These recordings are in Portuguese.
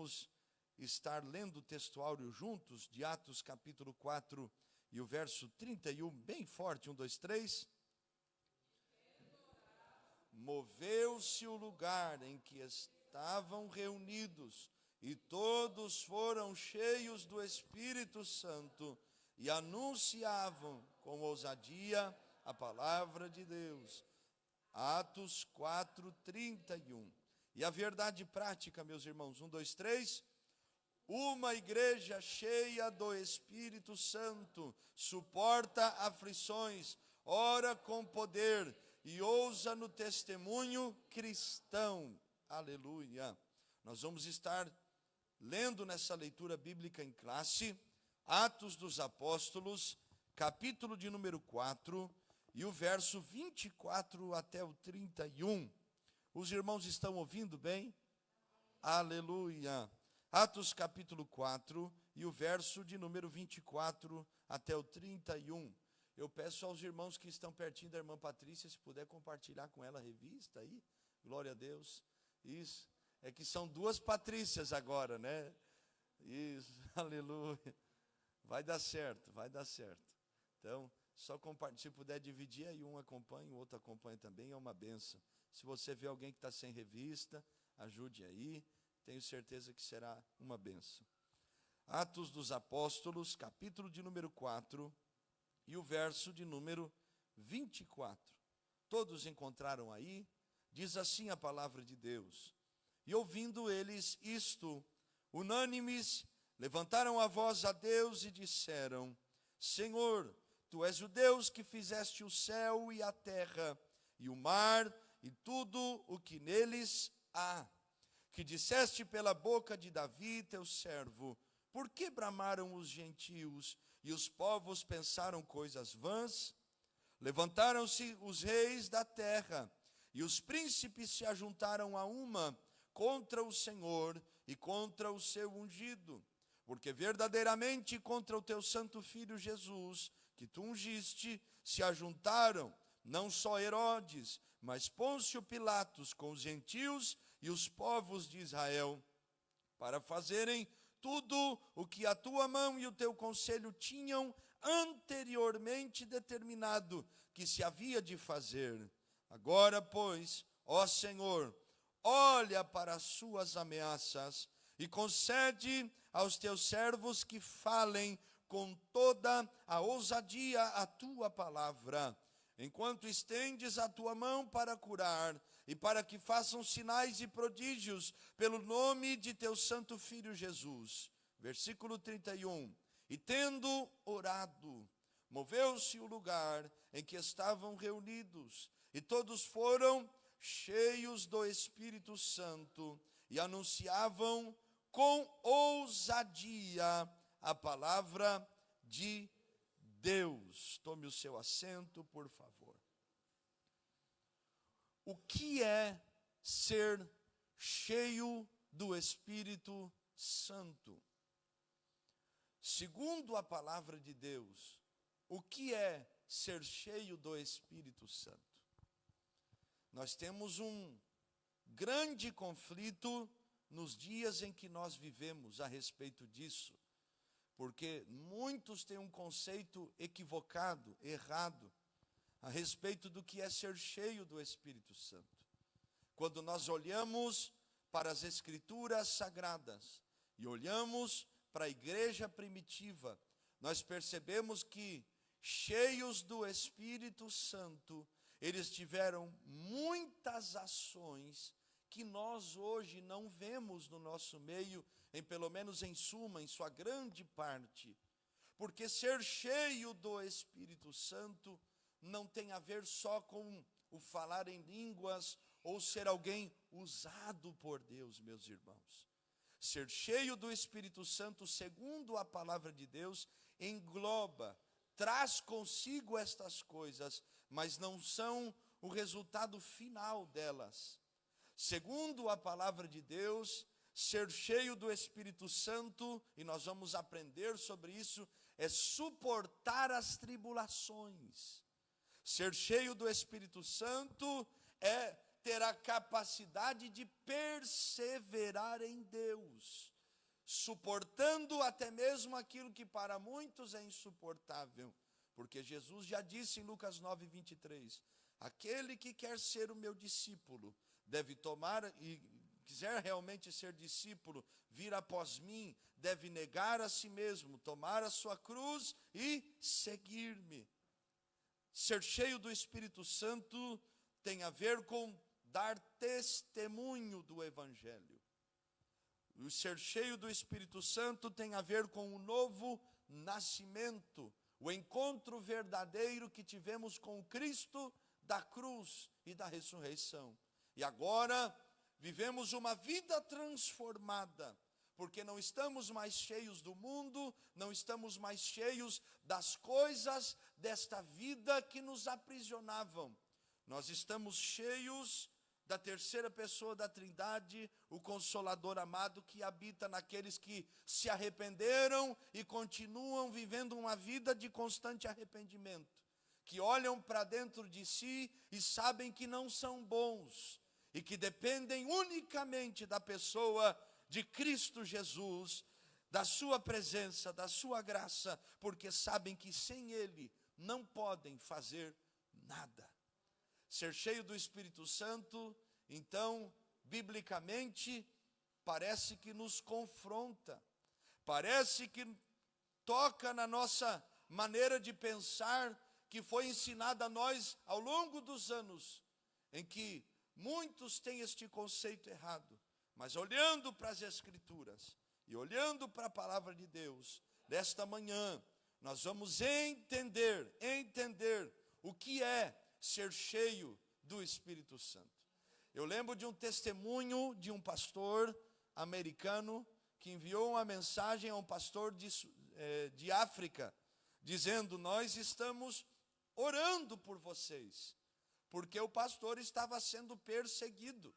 vamos estar lendo o textuário juntos, de Atos capítulo 4 e o verso 31, bem forte, 1, 2, 3. Moveu-se o lugar em que estavam reunidos, e todos foram cheios do Espírito Santo, e anunciavam com ousadia a palavra de Deus. Atos 4, 31. E a verdade prática, meus irmãos, 1, 2, 3. Uma igreja cheia do Espírito Santo suporta aflições, ora com poder e ousa no testemunho cristão. Aleluia. Nós vamos estar lendo nessa leitura bíblica em classe, Atos dos Apóstolos, capítulo de número 4, e o verso 24 até o 31. Os irmãos estão ouvindo bem? Aleluia. Atos capítulo 4 e o verso de número 24 até o 31. Eu peço aos irmãos que estão pertinho da irmã Patrícia, se puder compartilhar com ela a revista aí. Glória a Deus. Isso. É que são duas Patrícias agora, né? Isso. Aleluia. Vai dar certo, vai dar certo. Então, só compartilhar. Se puder dividir aí, um acompanha, o outro acompanha também, é uma bênção. Se você vê alguém que está sem revista, ajude aí. Tenho certeza que será uma bênção. Atos dos Apóstolos, capítulo de número 4 e o verso de número 24. Todos encontraram aí? Diz assim a palavra de Deus. E ouvindo eles isto, unânimes, levantaram a voz a Deus e disseram: Senhor, Tu és o Deus que fizeste o céu e a terra, e o mar, e tudo o que neles há, que disseste pela boca de Davi, teu servo: por que bramaram os gentios e os povos pensaram coisas vãs? Levantaram-se os reis da terra, e os príncipes se ajuntaram a uma contra o Senhor e contra o seu ungido, porque verdadeiramente contra o teu santo filho Jesus, que tu ungiste, se ajuntaram não só Herodes, mas Pôncio Pilatos com os gentios e os povos de Israel, para fazerem tudo o que a tua mão e o teu conselho tinham anteriormente determinado que se havia de fazer. Agora, pois, ó Senhor, olha para as suas ameaças e concede aos teus servos que falem com toda a ousadia a tua palavra, enquanto estendes a tua mão para curar, e para que façam sinais e prodígios pelo nome de teu santo Filho Jesus. Versículo 31. E tendo orado, moveu-se o lugar em que estavam reunidos, e todos foram cheios do Espírito Santo, e anunciavam com ousadia a palavra de Deus. Tome o seu assento, por favor. O que é ser cheio do Espírito Santo? Segundo a palavra de Deus, o que é ser cheio do Espírito Santo? Nós temos um grande conflito nos dias em que nós vivemos a respeito disso, porque muitos têm um conceito equivocado, errado, a respeito do que é ser cheio do Espírito Santo. Quando nós olhamos para as Escrituras Sagradas e olhamos para a igreja primitiva, nós percebemos que, cheios do Espírito Santo, eles tiveram muitas ações que nós hoje não vemos no nosso meio, pelo menos em suma, em sua grande parte. Porque ser cheio do Espírito Santo não tem a ver só com o falar em línguas ou ser alguém usado por Deus, meus irmãos. Ser cheio do Espírito Santo, segundo a palavra de Deus, engloba, traz consigo estas coisas, mas não são o resultado final delas. Segundo a palavra de Deus, ser cheio do Espírito Santo, e nós vamos aprender sobre isso, é suportar as tribulações. Ser cheio do Espírito Santo é ter a capacidade de perseverar em Deus. suportando até mesmo aquilo que para muitos é insuportável. Porque Jesus já disse em Lucas 9:23, aquele que quer ser o meu discípulo deve tomar, e quiser realmente ser discípulo, vir após mim, deve negar a si mesmo, tomar a sua cruz e seguir-me. Ser cheio do Espírito Santo tem a ver com dar testemunho do Evangelho. O ser cheio do Espírito Santo tem a ver com o novo nascimento, o encontro verdadeiro que tivemos com Cristo da cruz e da ressurreição. E agora vivemos uma vida transformada, porque não estamos mais cheios do mundo, não estamos mais cheios das coisas desta vida que nos aprisionavam. Nós estamos cheios da terceira pessoa da Trindade, o Consolador amado que habita naqueles que se arrependeram e continuam vivendo uma vida de constante arrependimento, que olham para dentro de si e sabem que não são bons e que dependem unicamente da pessoa de Cristo Jesus, da sua presença, da sua graça, porque sabem que sem Ele não podem fazer nada. Ser cheio do Espírito Santo, então, biblicamente, parece que nos confronta, parece que toca na nossa maneira de pensar, que foi ensinada a nós ao longo dos anos, em que muitos têm este conceito errado. Mas olhando para as Escrituras e olhando para a palavra de Deus, nesta manhã, nós vamos entender o que é ser cheio do Espírito Santo. Eu lembro de um testemunho de um pastor americano que enviou uma mensagem a um pastor de África, dizendo: nós estamos orando por vocês, porque o pastor estava sendo perseguido.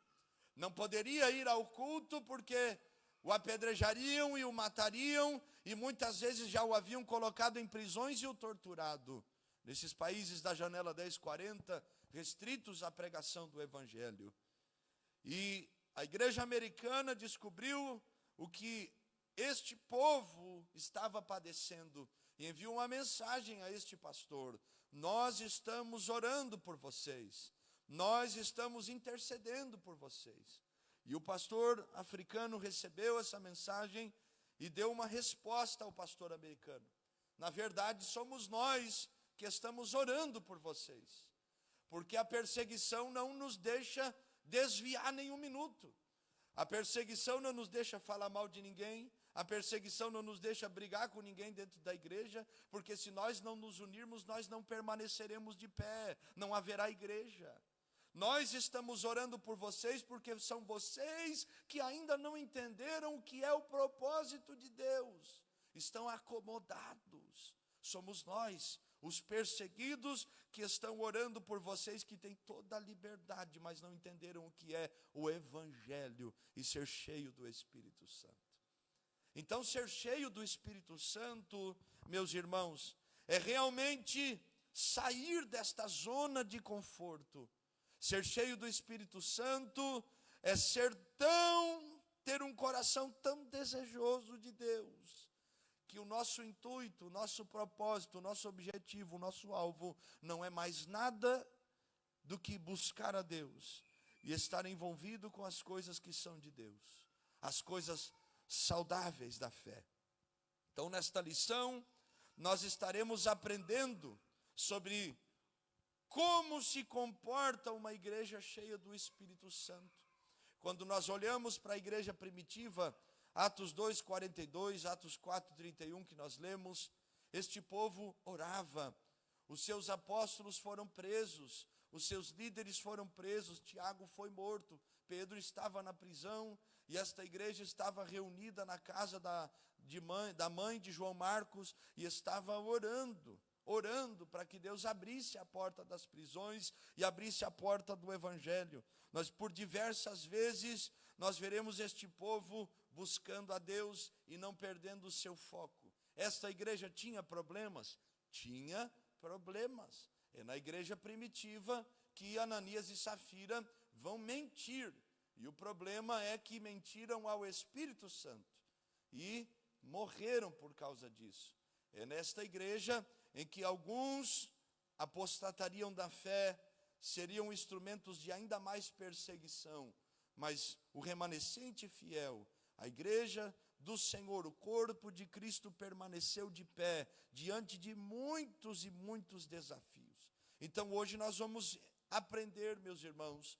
Não poderia ir ao culto porque o apedrejariam e o matariam, e muitas vezes já o haviam colocado em prisões e o torturado. Nesses países da janela 1040, restritos à pregação do Evangelho. E a igreja americana descobriu o que este povo estava padecendo e enviou uma mensagem a este pastor: nós estamos orando por vocês, nós estamos intercedendo por vocês. E o pastor africano recebeu essa mensagem e deu uma resposta ao pastor americano: na verdade, somos nós que estamos orando por vocês, porque a perseguição não nos deixa desviar nenhum minuto, a perseguição não nos deixa falar mal de ninguém, a perseguição não nos deixa brigar com ninguém dentro da igreja, porque se nós não nos unirmos, nós não permaneceremos de pé, não haverá igreja. Nós estamos orando por vocês porque são vocês que ainda não entenderam o que é o propósito de Deus, estão acomodados. Somos nós, os perseguidos, que estão orando por vocês, que têm toda a liberdade, mas não entenderam o que é o Evangelho e ser cheio do Espírito Santo. Então, ser cheio do Espírito Santo, meus irmãos, é realmente sair desta zona de conforto. Ser cheio do Espírito Santo é ter um coração tão desejoso de Deus, que o nosso intuito, o nosso propósito, o nosso objetivo, o nosso alvo não é mais nada do que buscar a Deus e estar envolvido com as coisas que são de Deus, as coisas saudáveis da fé. Então, nesta lição, nós estaremos aprendendo sobre como se comporta uma igreja cheia do Espírito Santo. Quando nós olhamos para a igreja primitiva, Atos 2:42, Atos 4:31, que nós lemos, este povo orava, os seus apóstolos foram presos, os seus líderes foram presos, Tiago foi morto, Pedro estava na prisão, e esta igreja estava reunida na casa da mãe de João Marcos, e estava orando para que Deus abrisse a porta das prisões e abrisse a porta do Evangelho. Nós, por diversas vezes, nós veremos este povo buscando a Deus e não perdendo o seu foco. Esta igreja tinha problemas? Tinha problemas. É na igreja primitiva que Ananias e Safira vão mentir. E o problema é que mentiram ao Espírito Santo. e morreram por causa disso. É nesta igreja em que alguns apostatariam da fé, seriam instrumentos de ainda mais perseguição, mas o remanescente fiel, a igreja do Senhor, o corpo de Cristo permaneceu de pé, diante de muitos e muitos desafios. Então hoje nós vamos aprender, meus irmãos,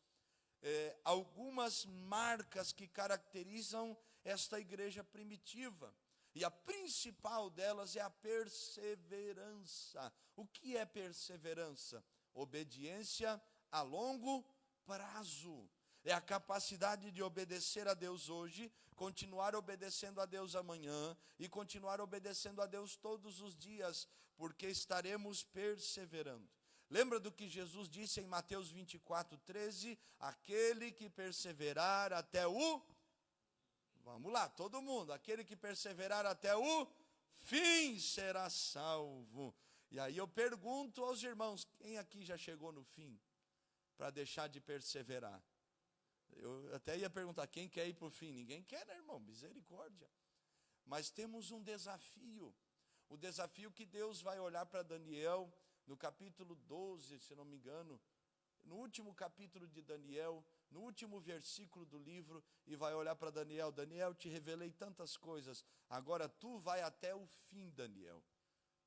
algumas marcas que caracterizam esta igreja primitiva. E a principal delas é a perseverança. O que é perseverança? Obediência a longo prazo. É a capacidade de obedecer a Deus hoje, continuar obedecendo a Deus amanhã e continuar obedecendo a Deus todos os dias, porque estaremos perseverando. Lembra do que Jesus disse em Mateus 24:13? Aquele que perseverar até o... Vamos lá, todo mundo. Aquele que perseverar até o fim será salvo. E aí eu pergunto aos irmãos, quem aqui já chegou no fim para deixar de perseverar? Eu até ia perguntar, quem quer ir para o fim? Ninguém quer, né, irmão? Misericórdia. Mas temos um desafio. O desafio que Deus vai olhar para Daniel, no capítulo 12, se não me engano, no último capítulo de Daniel, no último versículo do livro, e vai olhar para Daniel. Daniel, te revelei tantas coisas, agora tu vai até o fim, Daniel.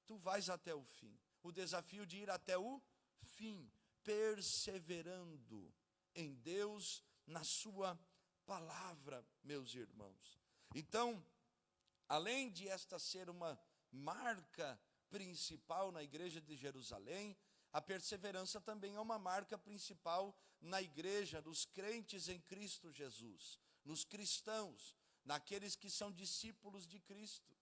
Tu vais até o fim. O desafio de ir até o fim, perseverando em Deus, na sua palavra, meus irmãos. Então, além de esta ser uma marca principal na igreja de Jerusalém, a perseverança também é uma marca principal na igreja, dos crentes em Cristo Jesus, nos cristãos, naqueles que são discípulos de Cristo.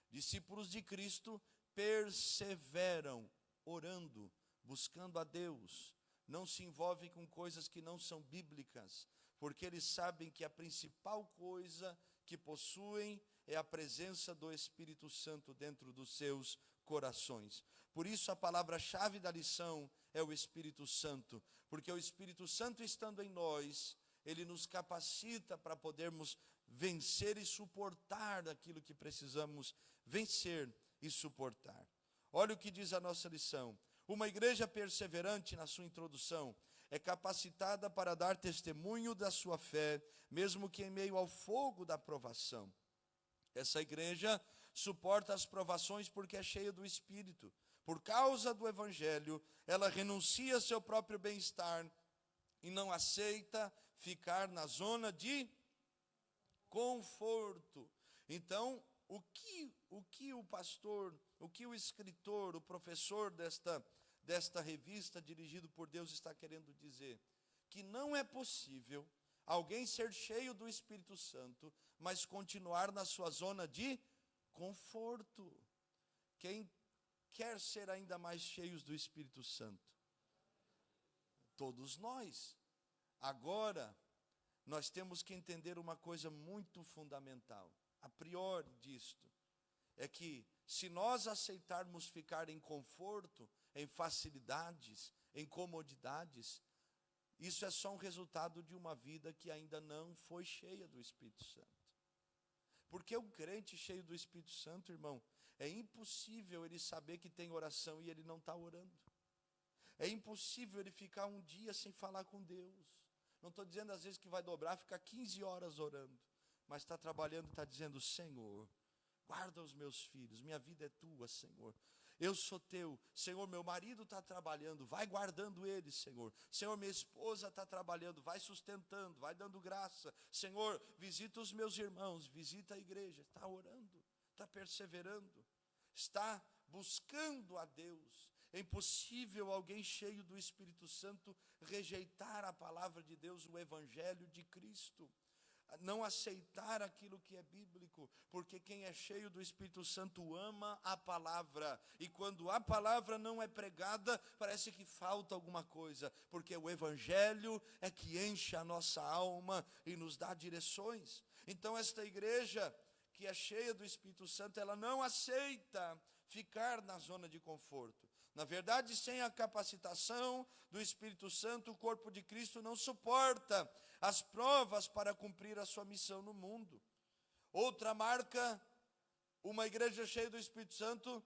Discípulos de Cristo perseveram orando, buscando a Deus, não se envolvem com coisas que não são bíblicas, porque eles sabem que a principal coisa que possuem é a presença do Espírito Santo dentro dos seus corações. Por isso a palavra-chave da lição é o Espírito Santo, porque o Espírito Santo estando em nós, ele nos capacita para podermos vencer e suportar aquilo que precisamos vencer e suportar. Olha o que diz a nossa lição. Uma igreja perseverante, na sua introdução, é capacitada para dar testemunho da sua fé, mesmo que em meio ao fogo da provação. Essa igreja suporta as provações porque é cheia do Espírito. Por causa do Evangelho, ela renuncia ao seu próprio bem-estar e não aceita ficar na zona de conforto. Então, o que o pastor, o que o escritor, o professor desta revista, dirigido por Deus, está querendo dizer? Que não é possível alguém ser cheio do Espírito Santo, mas continuar na sua zona de conforto. Quem quer ser ainda mais cheios do Espírito Santo? Todos nós. Agora, nós temos que entender uma coisa muito fundamental, a priori disto, é que se nós aceitarmos ficar em conforto, em facilidades, em comodidades, isso é só um resultado de uma vida que ainda não foi cheia do Espírito Santo. Porque um crente cheio do Espírito Santo, irmão, é impossível ele saber que tem oração e ele não está orando. É impossível ele ficar um dia sem falar com Deus. Não estou dizendo às vezes que vai dobrar, ficar 15 horas orando, mas está trabalhando e está dizendo, Senhor, guarda os meus filhos, minha vida é tua, Senhor. Eu sou teu, Senhor, meu marido está trabalhando, vai guardando ele, Senhor. Senhor, minha esposa está trabalhando, vai sustentando, vai dando graça. Senhor, visita os meus irmãos, visita a igreja. Está orando, está perseverando, está buscando a Deus. É impossível alguém cheio do Espírito Santo rejeitar a palavra de Deus, o Evangelho de Cristo. Não aceitar aquilo que é bíblico, porque quem é cheio do Espírito Santo ama a palavra, e quando a palavra não é pregada, parece que falta alguma coisa, porque o Evangelho é que enche a nossa alma e nos dá direções. Então esta igreja que é cheia do Espírito Santo, ela não aceita ficar na zona de conforto. Na verdade, sem a capacitação do Espírito Santo, o corpo de Cristo não suporta as provas para cumprir a sua missão no mundo. Outra marca, uma igreja cheia do Espírito Santo,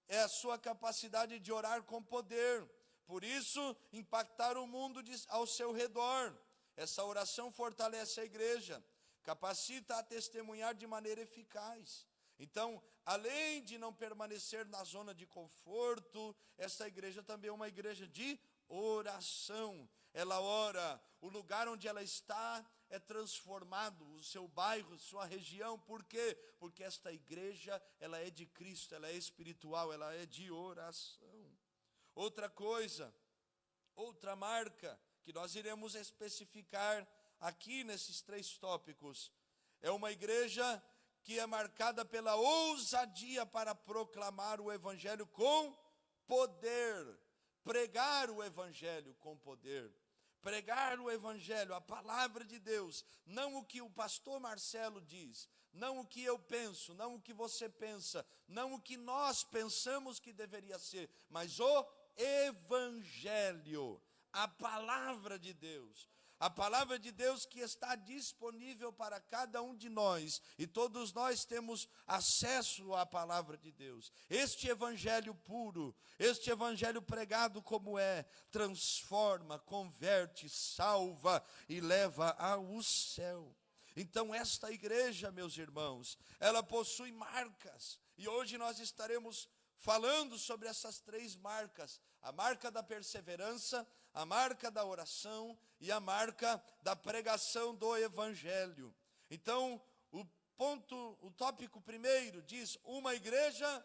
é a sua capacidade de orar com poder. Por isso, impactar o mundo ao seu redor. Essa oração fortalece a igreja, capacita a testemunhar de maneira eficaz. Então, além de não permanecer na zona de conforto, essa igreja também é uma igreja de oração. Ela ora, o lugar onde ela está é transformado, o seu bairro, sua região. Por quê? Porque esta igreja, ela é de Cristo, ela é espiritual, ela é de oração. Outra coisa, outra marca que nós iremos especificar aqui nesses 3 tópicos, é uma igreja que é marcada pela ousadia para proclamar o evangelho com poder, pregar o evangelho com poder. Pregar o evangelho, a palavra de Deus, não o que o pastor Marcelo diz, não o que eu penso, não o que você pensa, não o que nós pensamos que deveria ser, mas o evangelho, a palavra de Deus. A palavra de Deus que está disponível para cada um de nós, e todos nós temos acesso à palavra de Deus. Este evangelho puro, este evangelho pregado como é, transforma, converte, salva e leva ao céu. Então esta igreja, meus irmãos, ela possui marcas, e hoje nós estaremos falando sobre essas 3 marcas: a marca da perseverança, a marca da oração e a marca da pregação do evangelho. Então, o tópico primeiro diz: uma igreja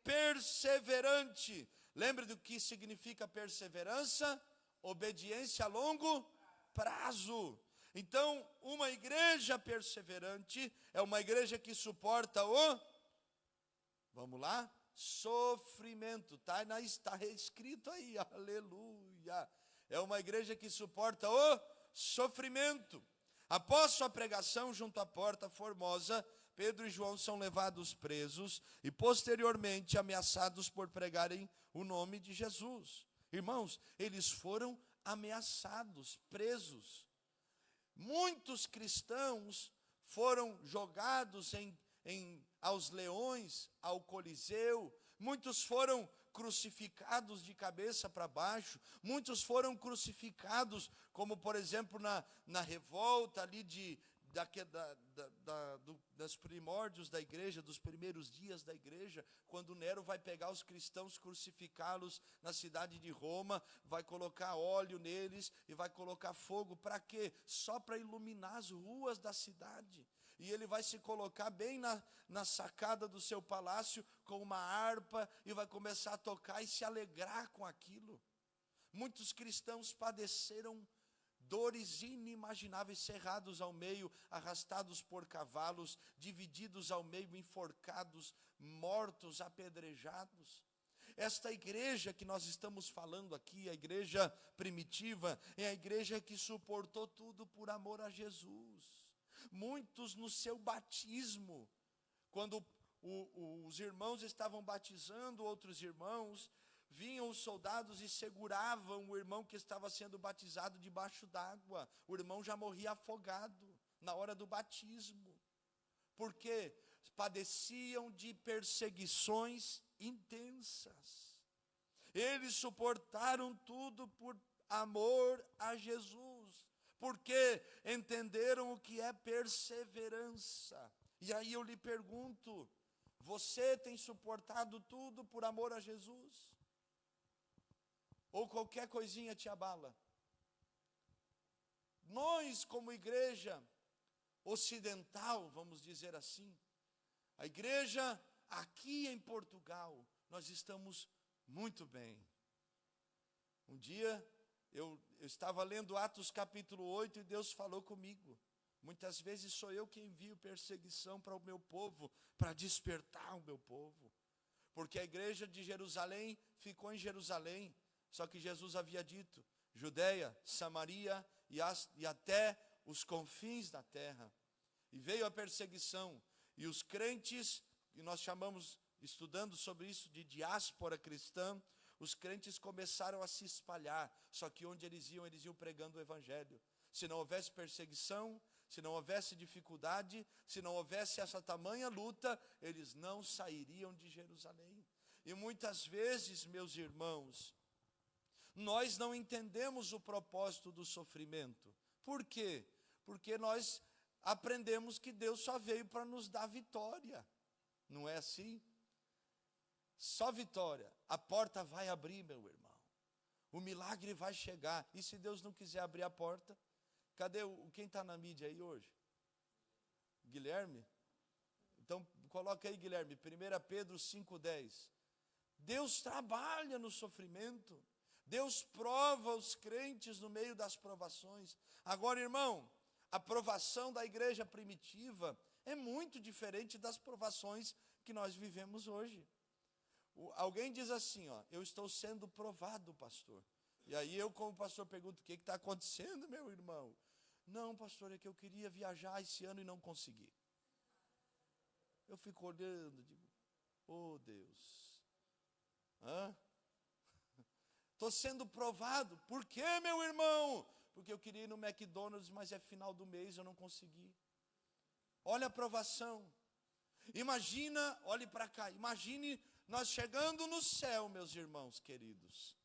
perseverante. Lembre do que significa perseverança? Obediência a longo prazo. Então, uma igreja perseverante é uma igreja que suporta vamos lá? Sofrimento, está escrito aí, aleluia. É uma igreja que suporta o sofrimento. Após sua pregação junto à porta formosa, Pedro e João são levados presos e posteriormente ameaçados por pregarem o nome de Jesus. Irmãos, eles foram ameaçados, presos. Muitos cristãos foram jogados aos leões, ao Coliseu. Muitos foram crucificados de cabeça para baixo. Muitos foram crucificados, como por exemplo na revolta ali dos primórdios da igreja, dos primeiros dias da igreja, quando Nero vai pegar os cristãos, crucificá-los na cidade de Roma, vai colocar óleo neles e vai colocar fogo. Para quê? Só para iluminar as ruas da cidade. E ele vai se colocar bem na sacada do seu palácio com uma harpa e vai começar a tocar e se alegrar com aquilo. Muitos cristãos padeceram dores inimagináveis, cerrados ao meio, arrastados por cavalos, divididos ao meio, enforcados, mortos, apedrejados. Esta igreja que nós estamos falando aqui, a igreja primitiva, é a igreja que suportou tudo por amor a Jesus. Muitos no seu batismo, quando os irmãos estavam batizando outros irmãos, vinham os soldados e seguravam o irmão que estava sendo batizado debaixo d'água. O irmão já morria afogado na hora do batismo. Porque padeciam de perseguições intensas. Eles suportaram tudo por amor a Jesus, porque entenderam o que é perseverança. E aí eu lhe pergunto: você tem suportado tudo por amor a Jesus? Ou qualquer coisinha te abala? Nós, como igreja ocidental, vamos dizer assim, a igreja aqui em Portugal, nós estamos muito bem. Um dia eu estava lendo Atos capítulo 8 e Deus falou comigo: muitas vezes sou eu que envio perseguição para o meu povo, para despertar o meu povo. Porque a igreja de Jerusalém ficou em Jerusalém, só que Jesus havia dito: Judeia, Samaria e até os confins da terra. E veio a perseguição, e os crentes, que nós chamamos, estudando sobre isso, de diáspora cristã, os crentes começaram a se espalhar, só que onde eles iam pregando o evangelho. Se não houvesse perseguição, se não houvesse dificuldade, se não houvesse essa tamanha luta, eles não sairiam de Jerusalém. E muitas vezes, meus irmãos, nós não entendemos o propósito do sofrimento. Por quê? Porque nós aprendemos que Deus só veio para nos dar vitória. Não é assim? Só vitória. A porta vai abrir, meu irmão. O milagre vai chegar. E se Deus não quiser abrir a porta? Cadê quem está na mídia aí hoje? Guilherme? Então, coloca aí, Guilherme, 1 Pedro 5,10. Deus trabalha no sofrimento. Deus prova os crentes no meio das provações. Agora, irmão, a provação da igreja primitiva é muito diferente das provações que nós vivemos hoje. Alguém diz assim, ó, eu estou sendo provado, pastor. E aí eu, como pastor, pergunto, o que está acontecendo, meu irmão? Não, pastor, é que eu queria viajar esse ano e não consegui. Eu fico olhando, digo, oh Deus. Estou sendo provado. Por quê, meu irmão? Porque eu queria ir no McDonald's, mas é final do mês, eu não consegui. Olha a provação. Imagina, olhe para cá, imagine nós chegando no céu, meus irmãos queridos.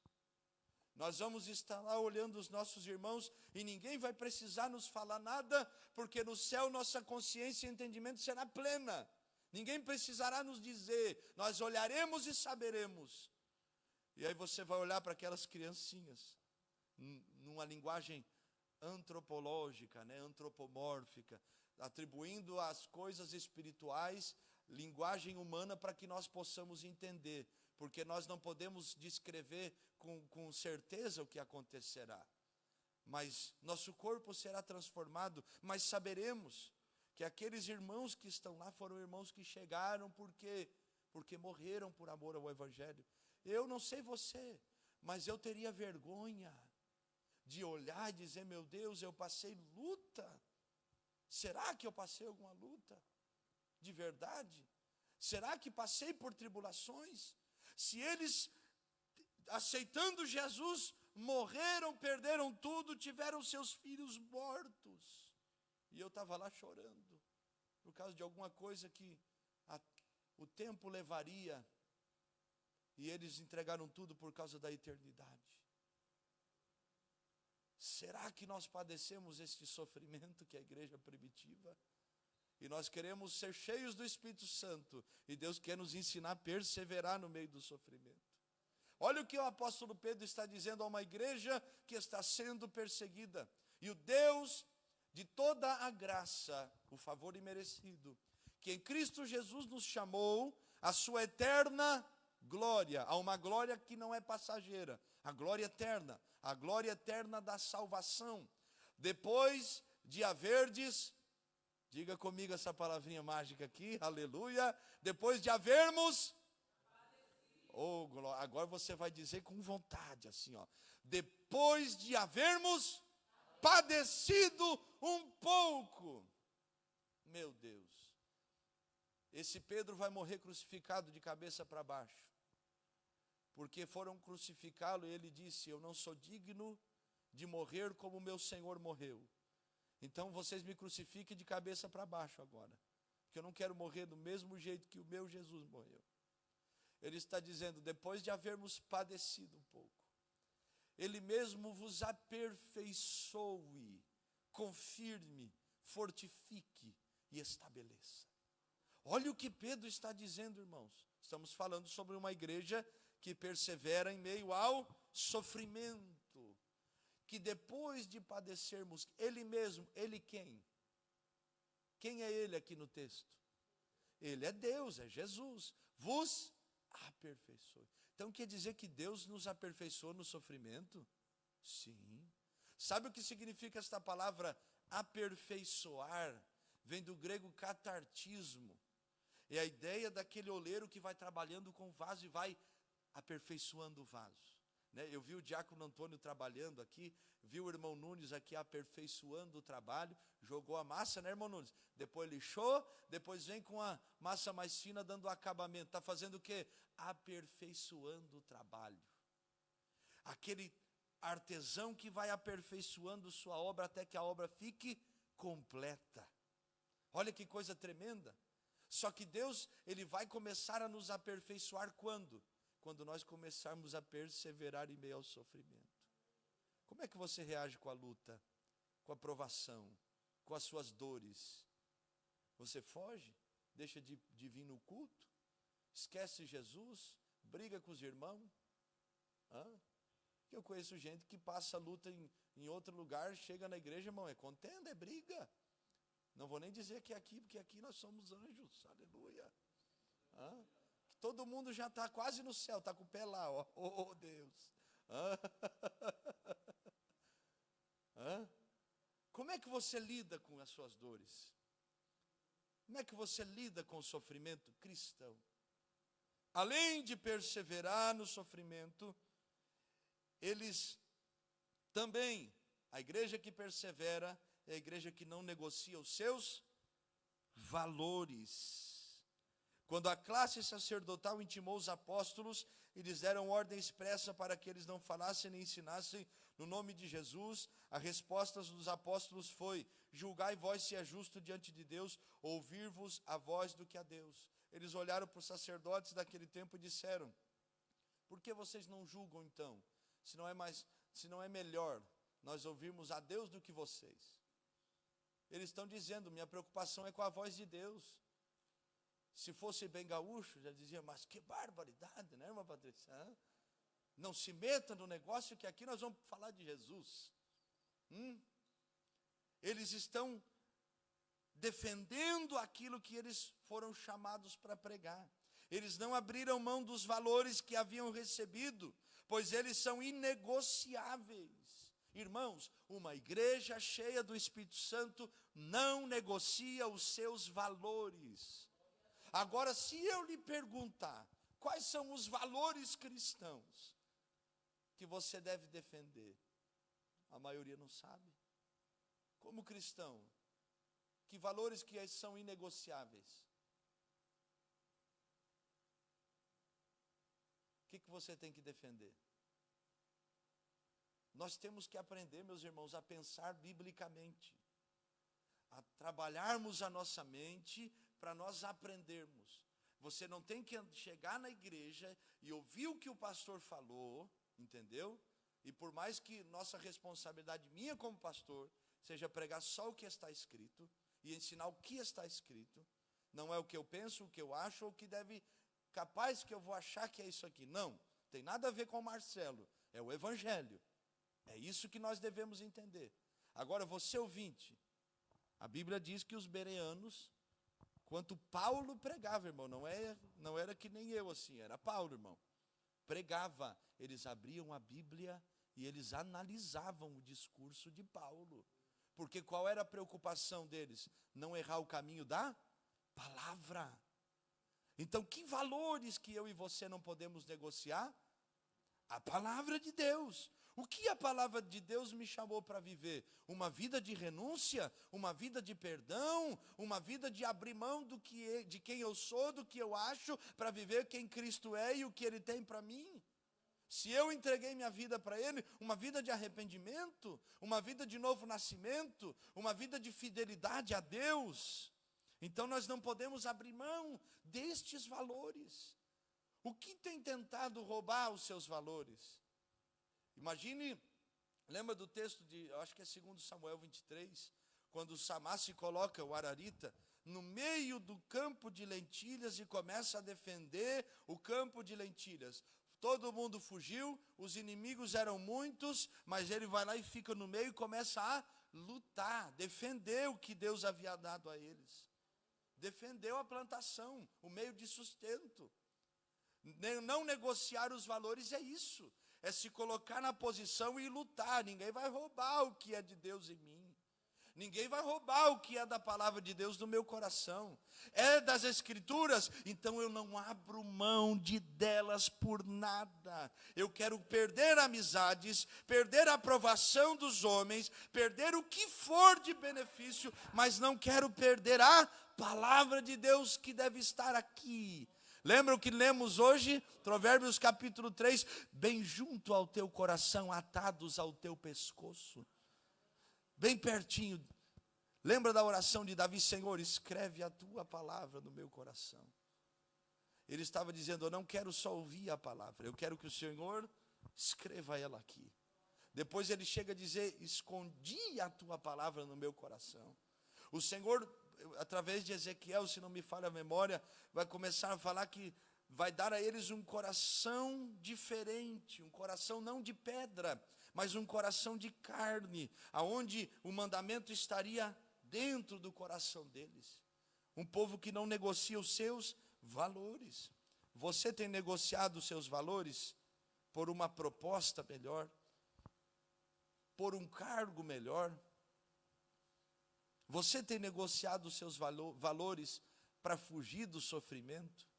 Nós vamos estar lá olhando os nossos irmãos e ninguém vai precisar nos falar nada, porque no céu nossa consciência e entendimento será plena. Ninguém precisará nos dizer, nós olharemos e saberemos. E aí você vai olhar para aquelas criancinhas, numa linguagem antropológica, antropomórfica, atribuindo às coisas espirituais linguagem humana para que nós possamos entender, porque nós não podemos descrever com certeza o que acontecerá, mas nosso corpo será transformado, mas saberemos que aqueles irmãos que estão lá foram irmãos que chegaram porque morreram por amor ao Evangelho. Eu não sei você, mas eu teria vergonha de olhar e dizer, meu Deus, eu passei luta. Será que eu passei alguma luta? De verdade? Será que passei por tribulações? Se eles, aceitando Jesus, morreram, perderam tudo, tiveram seus filhos mortos. E eu estava lá chorando, por causa de alguma coisa que o tempo levaria, e eles entregaram tudo por causa da eternidade. Será que nós padecemos este sofrimento que é a igreja primitiva? E nós queremos ser cheios do Espírito Santo, e Deus quer nos ensinar a perseverar no meio do sofrimento. Olha o que o apóstolo Pedro está dizendo a uma igreja que está sendo perseguida. E o Deus de toda a graça, o favor imerecido, que em Cristo Jesus nos chamou à sua eterna glória, a uma glória que não é passageira, a glória eterna da salvação. Depois de haverdes, diga comigo essa palavrinha mágica aqui, aleluia, depois de havermos, oh, glória, agora você vai dizer com vontade, assim, ó, depois de havermos padecido um pouco, meu Deus, esse Pedro vai morrer crucificado de cabeça para baixo, porque foram crucificá-lo e ele disse, eu não sou digno de morrer como meu Senhor morreu, então vocês me crucifiquem de cabeça para baixo agora, porque eu não quero morrer do mesmo jeito que o meu Jesus morreu. Ele está dizendo, depois de havermos padecido um pouco, Ele mesmo vos aperfeiçoe, confirme, fortifique e estabeleça. Olha o que Pedro está dizendo, irmãos. Estamos falando sobre uma igreja que persevera em meio ao sofrimento, que depois de padecermos, Ele mesmo, Ele quem? Quem é Ele aqui no texto? Ele é Deus, é Jesus, vos aperfeiçoe. Então quer dizer que Deus nos aperfeiçoou no sofrimento? Sim. Sabe o que significa esta palavra aperfeiçoar? Vem do grego catartismo. É a ideia daquele oleiro que vai trabalhando com o vaso e vai aperfeiçoando o vaso. Eu vi o diácono Antônio trabalhando aqui, vi o irmão Nunes aqui aperfeiçoando o trabalho, jogou a massa, irmão Nunes? Depois lixou, depois vem com a massa mais fina dando acabamento. Está fazendo o quê? Aperfeiçoando o trabalho. Aquele artesão que vai aperfeiçoando sua obra até que a obra fique completa. Olha que coisa tremenda. Só que Deus, Ele vai começar a nos aperfeiçoar quando? Quando nós começarmos a perseverar em meio ao sofrimento. Como é que você reage com a luta, com a provação, com as suas dores? Você foge? Deixa de vir no culto? Esquece Jesus? Briga com os irmãos? Eu conheço gente que passa luta em outro lugar, chega na igreja, irmão, é contenda, é briga. Não vou nem dizer que é aqui, porque aqui nós somos anjos, aleluia. Todo mundo já está quase no céu, está com o pé lá, ó. Oh, Deus. Como é que você lida com as suas dores? Como é que você lida com o sofrimento cristão? Além de perseverar no sofrimento, eles também, a igreja que persevera, é a igreja que não negocia os seus valores. Quando a classe sacerdotal intimou os apóstolos, eles deram ordem expressa para que eles não falassem nem ensinassem no nome de Jesus. A resposta dos apóstolos foi: julgai vós se é justo diante de Deus, ouvir-vos a vós do que a Deus. Eles olharam para os sacerdotes daquele tempo e disseram: por que vocês não julgam então? Se não é melhor nós ouvirmos a Deus do que vocês. Eles estão dizendo: minha preocupação é com a voz de Deus. Se fosse bem gaúcho, já dizia: mas que barbaridade, né, irmã Patrícia? Não se meta no negócio, que aqui nós vamos falar de Jesus. Eles estão defendendo aquilo que eles foram chamados para pregar. Eles não abriram mão dos valores que haviam recebido, pois eles são inegociáveis. Irmãos, uma igreja cheia do Espírito Santo não negocia os seus valores. Agora, se eu lhe perguntar quais são os valores cristãos que você deve defender, a maioria não sabe. Como cristão, que valores que são inegociáveis? O que você tem que defender? Nós temos que aprender, meus irmãos, a pensar biblicamente, a trabalharmos a nossa mente para nós aprendermos. Você não tem que chegar na igreja e ouvir o que o pastor falou, entendeu? E por mais que nossa responsabilidade, minha como pastor, seja pregar só o que está escrito e ensinar o que está escrito, não é o que eu penso, o que eu acho, ou o que deve, capaz que eu vou achar que é isso aqui. Não, tem nada a ver com o Marcelo, é o Evangelho. É isso que nós devemos entender. Agora, você ouvinte, a Bíblia diz que os bereanos, quanto Paulo pregava, irmão, não era que nem eu assim, era Paulo, irmão. Pregava, eles abriam a Bíblia e eles analisavam o discurso de Paulo. Porque qual era a preocupação deles? Não errar o caminho da palavra. Então, que valores que eu e você não podemos negociar? A palavra de Deus. O que a palavra de Deus me chamou para viver? Uma vida de renúncia, uma vida de perdão, uma vida de abrir mão de quem eu sou, do que eu acho, para viver quem Cristo é e o que Ele tem para mim. Se eu entreguei minha vida para Ele, uma vida de arrependimento, uma vida de novo nascimento, uma vida de fidelidade a Deus, então nós não podemos abrir mão destes valores. O que tem tentado roubar os seus valores? Imagine, lembra do texto eu acho que é 2 Samuel 23, quando Samar se coloca, o ararita, no meio do campo de lentilhas e começa a defender o campo de lentilhas. Todo mundo fugiu, os inimigos eram muitos, mas ele vai lá e fica no meio e começa a lutar, defender o que Deus havia dado a eles. Defendeu a plantação, o meio de sustento. Não negociar os valores é isso. É se colocar na posição e lutar. Ninguém vai roubar o que é de Deus em mim. Ninguém vai roubar o que é da palavra de Deus no meu coração. É das Escrituras, então eu não abro mão delas por nada. Eu quero perder amizades, perder a aprovação dos homens, perder o que for de benefício, mas não quero perder a palavra de Deus que deve estar aqui. Lembra o que lemos hoje? Provérbios capítulo 3, bem junto ao teu coração, atados ao teu pescoço. Bem pertinho. Lembra da oração de Davi? Senhor, escreve a tua palavra no meu coração. Ele estava dizendo, eu não quero só ouvir a palavra, eu quero que o Senhor escreva ela aqui. Depois ele chega a dizer, escondi a tua palavra no meu coração. O Senhor, através de Ezequiel, se não me falha a memória, vai começar a falar que vai dar a eles um coração diferente, um coração não de pedra, mas um coração de carne, aonde o mandamento estaria dentro do coração deles. Um povo que não negocia os seus valores. Você tem negociado os seus valores por uma proposta melhor? Por um cargo melhor? Você tem negociado os seus valores para fugir do sofrimento?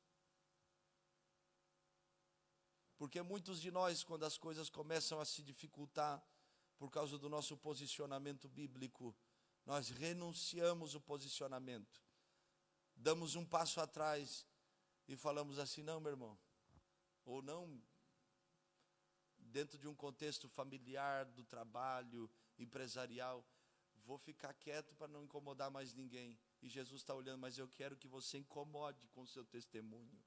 Porque muitos de nós, quando as coisas começam a se dificultar, por causa do nosso posicionamento bíblico, nós renunciamos o posicionamento, damos um passo atrás e falamos assim, não, meu irmão, ou não, dentro de um contexto familiar, do trabalho, empresarial, vou ficar quieto para não incomodar mais ninguém. E Jesus está olhando, mas eu quero que você incomode com o seu testemunho.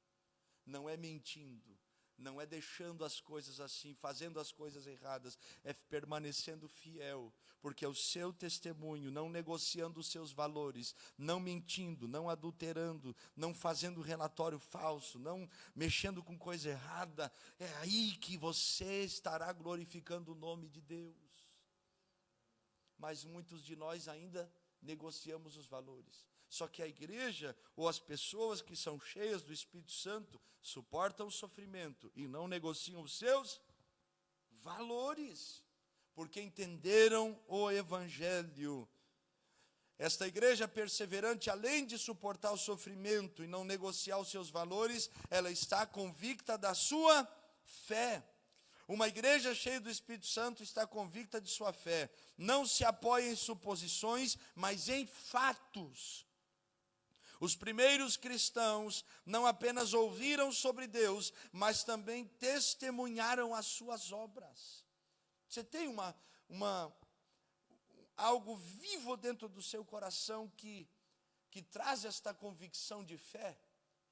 Não é mentindo, não é deixando as coisas assim, fazendo as coisas erradas, é permanecendo fiel, porque é o seu testemunho, não negociando os seus valores, não mentindo, não adulterando, não fazendo relatório falso, não mexendo com coisa errada, é aí que você estará glorificando o nome de Deus. Mas muitos de nós ainda negociamos os valores. Só que a igreja, ou as pessoas que são cheias do Espírito Santo, suportam o sofrimento e não negociam os seus valores, porque entenderam o Evangelho. Esta igreja perseverante, além de suportar o sofrimento e não negociar os seus valores, ela está convicta da sua fé. Uma igreja cheia do Espírito Santo está convicta de sua fé. Não se apoia em suposições, mas em fatos. Os primeiros cristãos não apenas ouviram sobre Deus, mas também testemunharam as suas obras. Você tem algo vivo dentro do seu coração que traz esta convicção de fé?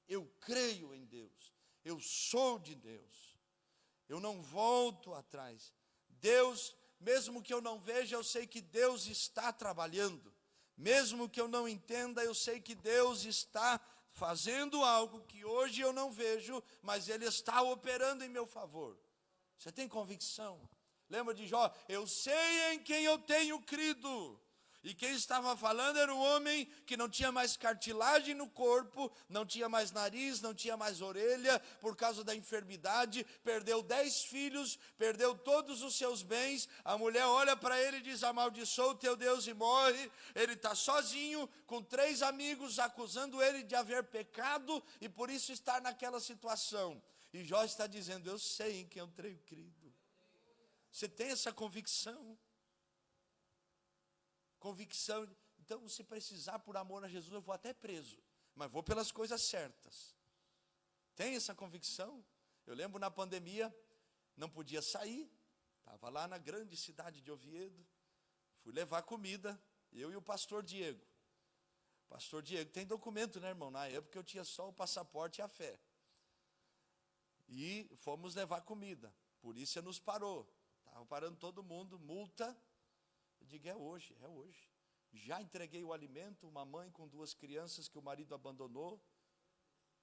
Eu creio em Deus, eu sou de Deus, eu não volto atrás. Deus, mesmo que eu não veja, eu sei que Deus está trabalhando. Mesmo que eu não entenda, eu sei que Deus está fazendo algo que hoje eu não vejo, mas Ele está operando em meu favor. Você tem convicção? Lembra de Jó? Eu sei em quem eu tenho crido. E quem estava falando era um homem que não tinha mais cartilagem no corpo, não tinha mais nariz, não tinha mais orelha, por causa da enfermidade, perdeu 10 filhos, perdeu todos os seus bens. A mulher olha para ele e diz, amaldiçoa o teu Deus e morre. Ele está sozinho, com 3 amigos, acusando ele de haver pecado, e por isso estar naquela situação. E Jó está dizendo, eu sei em quem eu tenho crido. Você tem essa convicção? Convicção, então se precisar por amor a Jesus, eu vou até preso, mas vou pelas coisas certas. Tem essa convicção? Eu lembro na pandemia, não podia sair, estava lá na grande cidade de Oviedo, fui levar comida, eu e o pastor Diego. Pastor Diego tem documento, né, irmão? Na época eu tinha só o passaporte e a fé. E fomos levar comida, polícia nos parou, estava parando todo mundo, multa. Eu digo, é hoje. Já entreguei o alimento, uma mãe com 2 crianças que o marido abandonou,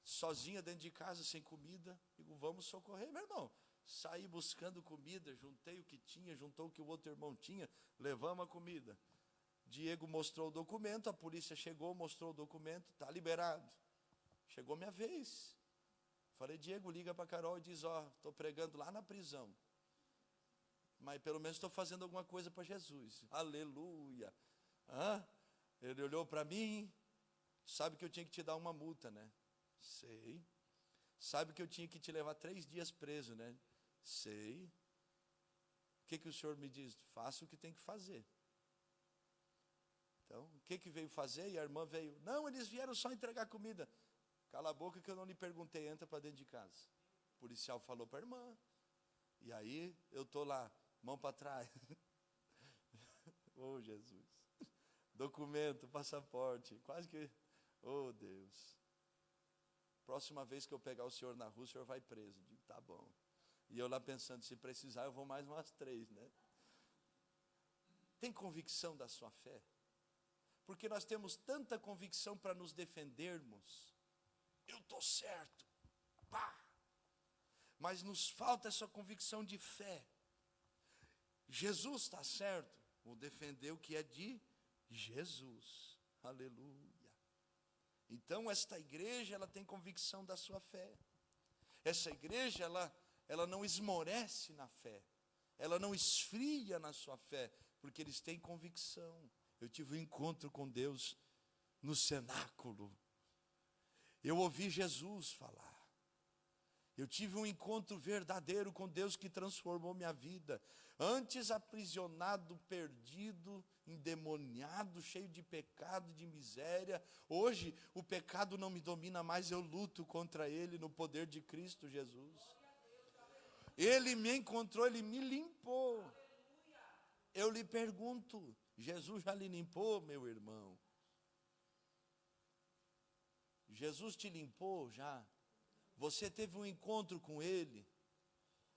sozinha dentro de casa, sem comida. Digo, vamos socorrer, meu irmão. Saí buscando comida, juntei o que tinha, juntou o que o outro irmão tinha, levamos a comida. Diego mostrou o documento, a polícia chegou, mostrou o documento, está liberado. Chegou minha vez. Falei, Diego, liga para a Carol e diz, estou pregando lá na prisão, mas pelo menos estou fazendo alguma coisa para Jesus. Aleluia. Ele olhou para mim, sabe que eu tinha que te dar uma multa, né? Sei. Sabe que eu tinha que te levar 3 dias preso, né? Sei. O que o senhor me diz? Faça o que tem que fazer. Então, o que veio fazer? E a irmã veio, não, eles vieram só entregar comida. Cala a boca que eu não lhe perguntei, entra para dentro de casa. O policial falou para a irmã. E aí, eu estou lá, mão para trás. Oh, Jesus. documento, passaporte, quase que, oh Deus. Próxima vez que eu pegar o senhor na rua, o senhor vai preso. Eu digo, tá bom. E eu lá pensando, se precisar, eu vou mais umas 3, né? Tem convicção da sua fé? Porque nós temos tanta convicção para nos defendermos. Eu estou certo. Pá! Mas nos falta essa convicção de fé. Jesus está certo. Vou defender o que é de Jesus. Aleluia. Então esta igreja, ela tem convicção da sua fé. Essa igreja, ela não esmorece na fé. Ela não esfria na sua fé, porque eles têm convicção. Eu tive um encontro com Deus no cenáculo. Eu ouvi Jesus falar. Eu tive um encontro verdadeiro com Deus que transformou minha vida. Antes aprisionado, perdido, endemoniado, cheio de pecado, de miséria. Hoje o pecado não me domina mais, eu luto contra ele no poder de Cristo Jesus. Ele me encontrou, ele me limpou. Eu lhe pergunto, Jesus já lhe limpou, meu irmão? Jesus te limpou já? Você teve um encontro com ele,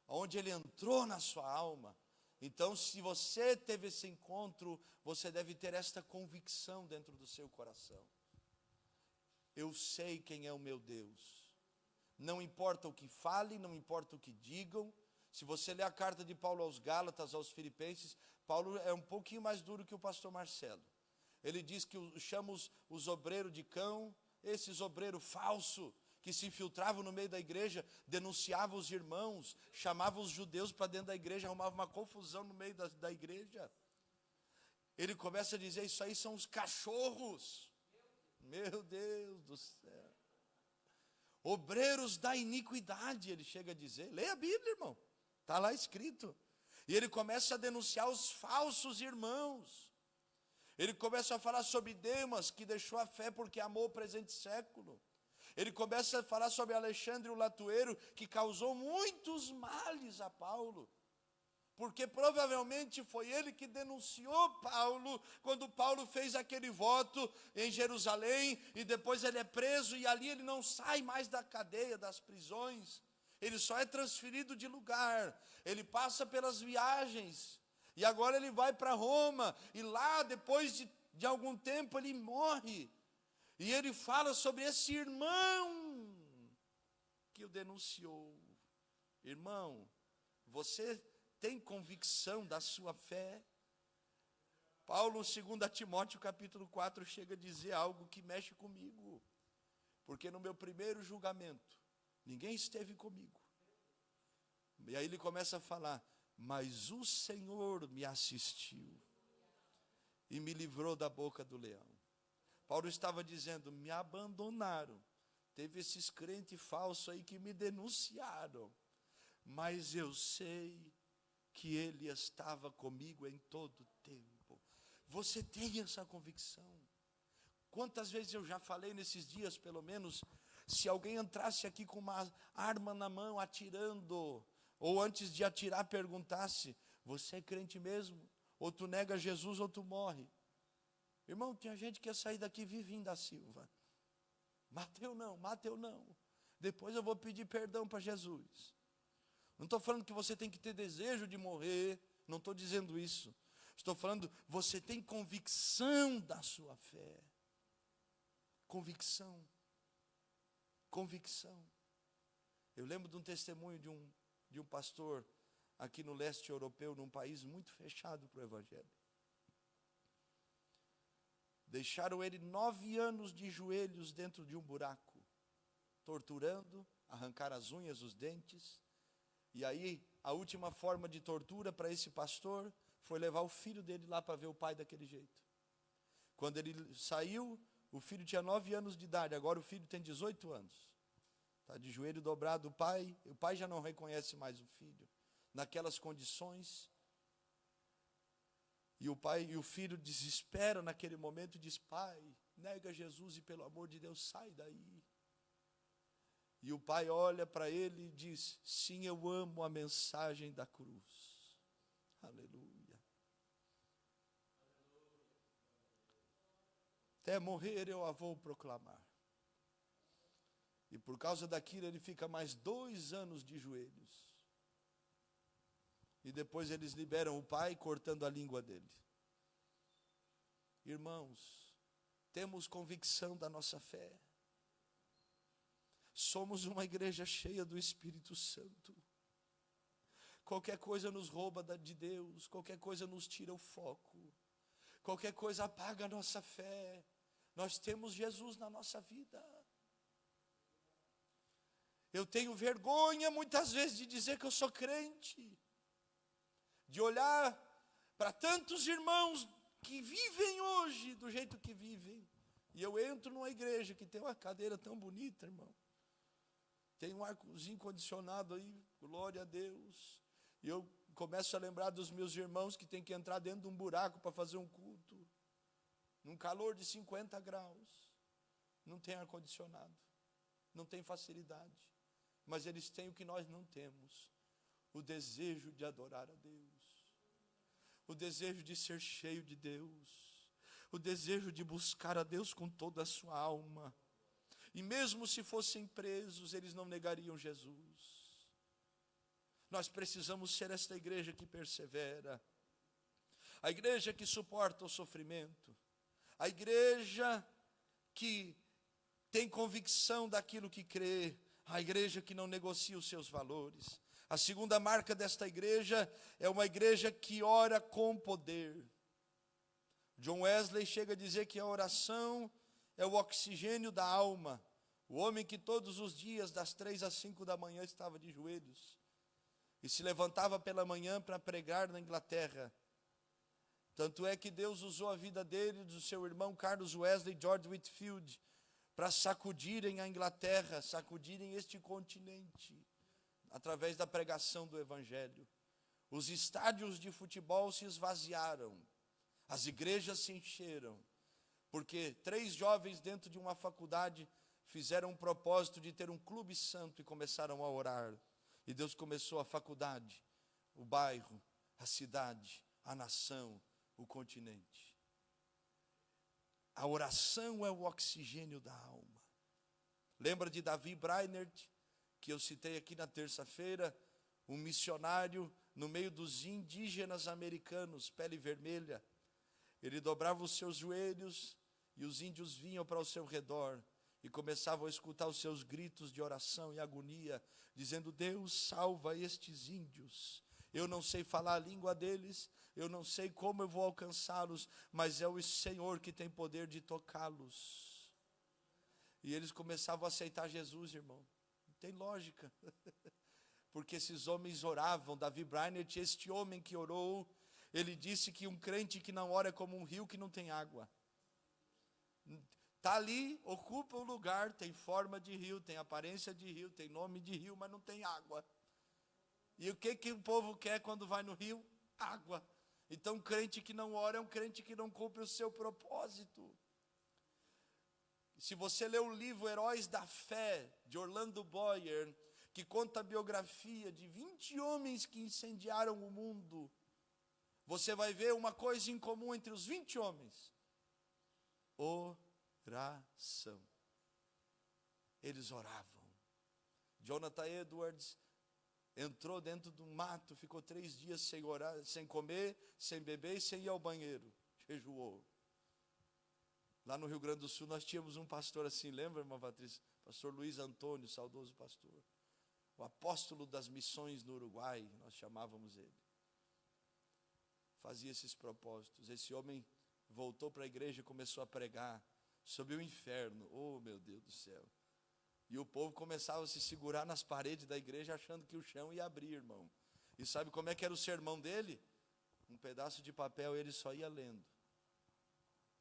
onde ele entrou na sua alma. Então, se você teve esse encontro, você deve ter esta convicção dentro do seu coração. Eu sei quem é o meu Deus. Não importa o que falem, não importa o que digam. Se você ler a carta de Paulo aos Gálatas, aos Filipenses, Paulo é um pouquinho mais duro que o pastor Marcelo. Ele diz que chama os obreiros de cão, esses obreiros falsos, que se infiltravam no meio da igreja, denunciavam os irmãos, chamavam os judeus para dentro da igreja, arrumavam uma confusão no meio da igreja. Ele começa a dizer, isso aí são os cachorros. Meu Deus do céu. Obreiros da iniquidade, ele chega a dizer. Leia a Bíblia, irmão. Está lá escrito. E ele começa a denunciar os falsos irmãos. Ele começa a falar sobre Demas, que deixou a fé porque amou o presente século. Ele começa a falar sobre Alexandre o Latueiro, que causou muitos males a Paulo. Porque provavelmente foi ele que denunciou Paulo, quando Paulo fez aquele voto em Jerusalém, e depois ele é preso, e ali ele não sai mais da cadeia, das prisões. Ele só é transferido de lugar, ele passa pelas viagens, e agora ele vai para Roma, e lá depois de algum tempo ele morre. E ele fala sobre esse irmão que o denunciou. Irmão, você tem convicção da sua fé? Paulo, 2 Timóteo capítulo 4, chega a dizer algo que mexe comigo. Porque no meu primeiro julgamento, ninguém esteve comigo. E aí ele começa a falar, mas o Senhor me assistiu e me livrou da boca do leão. Paulo estava dizendo, me abandonaram. Teve esses crentes falsos aí que me denunciaram. Mas eu sei que ele estava comigo em todo o tempo. Você tem essa convicção? Quantas vezes eu já falei nesses dias, pelo menos, se alguém entrasse aqui com uma arma na mão, atirando, ou antes de atirar perguntasse, você é crente mesmo? Ou tu nega Jesus ou tu morre? Irmão, tinha gente que ia sair daqui vivinho da Silva. Mata eu não. Depois eu vou pedir perdão para Jesus. Não estou falando que você tem que ter desejo de morrer. Não estou dizendo isso. Estou falando, você tem convicção da sua fé. Convicção. Eu lembro de um testemunho de um pastor aqui no leste europeu, num país muito fechado para o evangelho. Deixaram ele 9 anos de joelhos dentro de um buraco, torturando, arrancaram as unhas, os dentes. E aí, a última forma de tortura para esse pastor foi levar o filho dele lá para ver o pai daquele jeito. Quando ele saiu, o filho tinha 9 anos de idade, agora o filho tem 18 anos. Está de joelho dobrado o pai já não reconhece mais o filho. Naquelas condições, e o filho desespera naquele momento e diz, pai, nega Jesus e pelo amor de Deus, sai daí. E o pai olha para ele e diz, sim, eu amo a mensagem da cruz. Aleluia. Até morrer eu a vou proclamar. E por causa daquilo ele fica mais 2 anos de joelhos. E depois eles liberam o pai cortando a língua dele. Irmãos, temos convicção da nossa fé. Somos uma igreja cheia do Espírito Santo. Qualquer coisa nos rouba de Deus, qualquer coisa nos tira o foco, qualquer coisa apaga a nossa fé. Nós temos Jesus na nossa vida. Eu tenho vergonha muitas vezes de dizer que eu sou crente, de olhar para tantos irmãos que vivem hoje do jeito que vivem. E eu entro numa igreja que tem uma cadeira tão bonita, irmão. Tem um arcozinho condicionado aí, glória a Deus. E eu começo a lembrar dos meus irmãos que tem que entrar dentro de um buraco para fazer um culto. Num calor de 50 graus. Não tem ar-condicionado. Não tem facilidade. Mas eles têm o que nós não temos. O desejo de adorar a Deus. O desejo de ser cheio de Deus. O desejo de buscar a Deus com toda a sua alma. E mesmo se fossem presos, eles não negariam Jesus. Nós precisamos ser esta igreja que persevera. A igreja que suporta o sofrimento. A igreja que tem convicção daquilo que crê. A igreja que não negocia os seus valores. A segunda marca desta igreja é uma igreja que ora com poder. John Wesley chega a dizer que a oração é o oxigênio da alma. O homem que todos os dias, das 3 às 5 da manhã, estava de joelhos. E se levantava pela manhã para pregar na Inglaterra. Tanto é que Deus usou a vida dele, do seu irmão Carlos Wesley e George Whitefield, para sacudirem a Inglaterra, sacudirem este continente, através da pregação do Evangelho. Os estádios de futebol se esvaziaram, as igrejas se encheram, porque 3 jovens dentro de uma faculdade fizeram um propósito de ter um clube santo e começaram a orar. E Deus começou a faculdade, o bairro, a cidade, a nação, o continente. A oração é o oxigênio da alma. Lembra de Davi Brainerd, que eu citei aqui na terça-feira, um missionário no meio dos indígenas americanos, pele vermelha. Ele dobrava os seus joelhos e os índios vinham para o seu redor e começavam a escutar os seus gritos de oração e agonia, dizendo: Deus, salva estes índios. Eu não sei falar a língua deles, eu não sei como eu vou alcançá-los, mas é o Senhor que tem poder de tocá-los. E eles começavam a aceitar Jesus, irmão. Não tem lógica. Porque esses homens oravam. Davi Brainerd, este homem que orou, ele disse que um crente que não ora é como um rio que não tem água. Está ali, ocupa o lugar, tem forma de rio, tem aparência de rio, tem nome de rio, mas não tem água. E o que o povo quer quando vai no rio? Água. Então, crente que não ora é um crente que não cumpre o seu propósito. Se você ler o livro Heróis da Fé, de Orlando Boyer, que conta a biografia de 20 homens que incendiaram o mundo, você vai ver uma coisa em comum entre os 20 homens: oração. Eles oravam. Jonathan Edwards entrou dentro do mato, ficou 3 dias sem orar, sem comer, sem beber e sem ir ao banheiro. Jejuou. Lá no Rio Grande do Sul nós tínhamos um pastor assim, lembra, irmã Patrícia? Pastor Luiz Antônio, saudoso pastor. O apóstolo das missões no Uruguai, nós chamávamos ele. Fazia esses propósitos. Esse homem voltou para a igreja e começou a pregar sobre o inferno. Oh, meu Deus do céu. E o povo começava a se segurar nas paredes da igreja, achando que o chão ia abrir, irmão. E sabe como é que era o sermão dele? Um pedaço de papel, ele só ia lendo.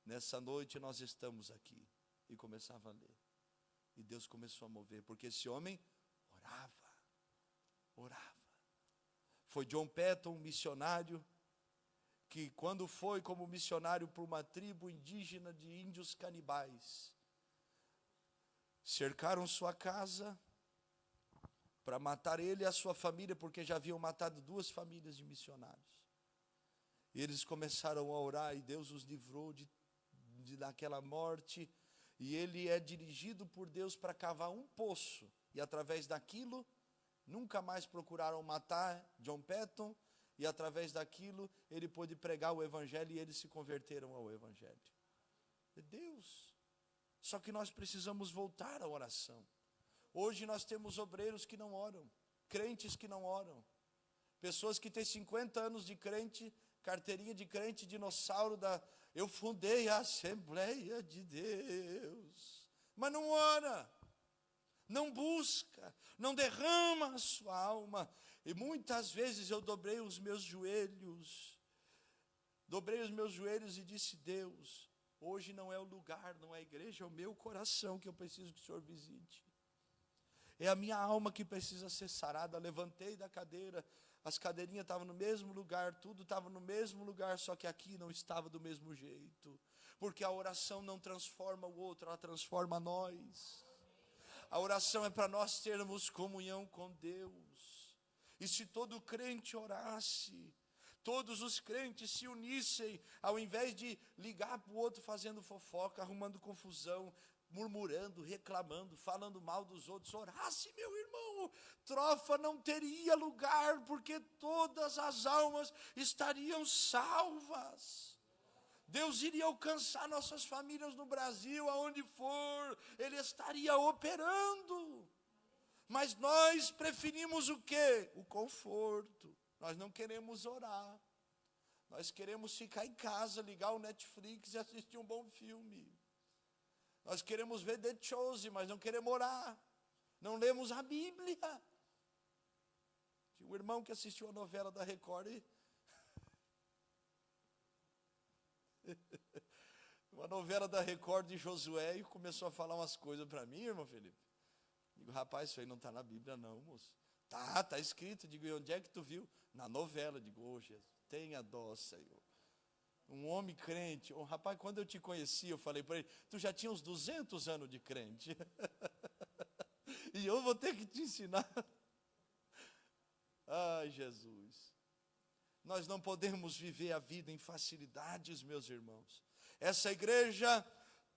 Nessa noite nós estamos aqui. E começava a ler. E Deus começou a mover, porque esse homem orava. Foi John Patton, um missionário, que quando foi como missionário para uma tribo indígena de índios canibais, cercaram sua casa para matar ele e a sua família, porque já haviam matado 2 famílias de missionários. E eles começaram a orar e Deus os livrou de daquela morte, e ele é dirigido por Deus para cavar um poço, e através daquilo, nunca mais procuraram matar John Patton, e através daquilo, ele pôde pregar o evangelho, e eles se converteram ao evangelho. É Deus. Só que nós precisamos voltar à oração. Hoje nós temos obreiros que não oram, crentes que não oram, pessoas que têm 50 anos de crente, carteirinha de crente, dinossauro eu fundei a Assembleia de Deus, mas não ora, não busca, não derrama a sua alma. E muitas vezes eu dobrei os meus joelhos e disse: Deus, hoje não é o lugar, não é a igreja, é o meu coração que eu preciso que o Senhor visite. É a minha alma que precisa ser sarada. Levantei da cadeira, as cadeirinhas estavam no mesmo lugar, tudo estava no mesmo lugar, só que aqui não estava do mesmo jeito. Porque a oração não transforma o outro, ela transforma nós. A oração é para nós termos comunhão com Deus. E se todo crente orasse, todos os crentes se unissem, ao invés de ligar para o outro fazendo fofoca, arrumando confusão, murmurando, reclamando, falando mal dos outros, orasse, meu irmão, trofa não teria lugar, porque todas as almas estariam salvas. Deus iria alcançar nossas famílias no Brasil, aonde for, Ele estaria operando. Mas nós preferimos o quê? O conforto. Nós não queremos orar. Nós queremos ficar em casa, ligar o Netflix e assistir um bom filme. Nós queremos ver The Chosen, mas não queremos orar. Não lemos a Bíblia. Tinha um irmão que assistiu a novela da Record. Uma novela da Record de Josué, e começou a falar umas coisas para mim, irmão Felipe. Digo, rapaz, isso aí não está na Bíblia não, moço. Tá escrito. Digo, e onde é que tu viu? Na novela. Digo, ô Jesus, tenha dó, Senhor. Um homem crente, rapaz, quando eu te conheci, eu falei para ele, tu já tinha uns 200 anos de crente, e eu vou ter que te ensinar. Ai, Jesus, nós não podemos viver a vida em facilidades, meus irmãos. Essa igreja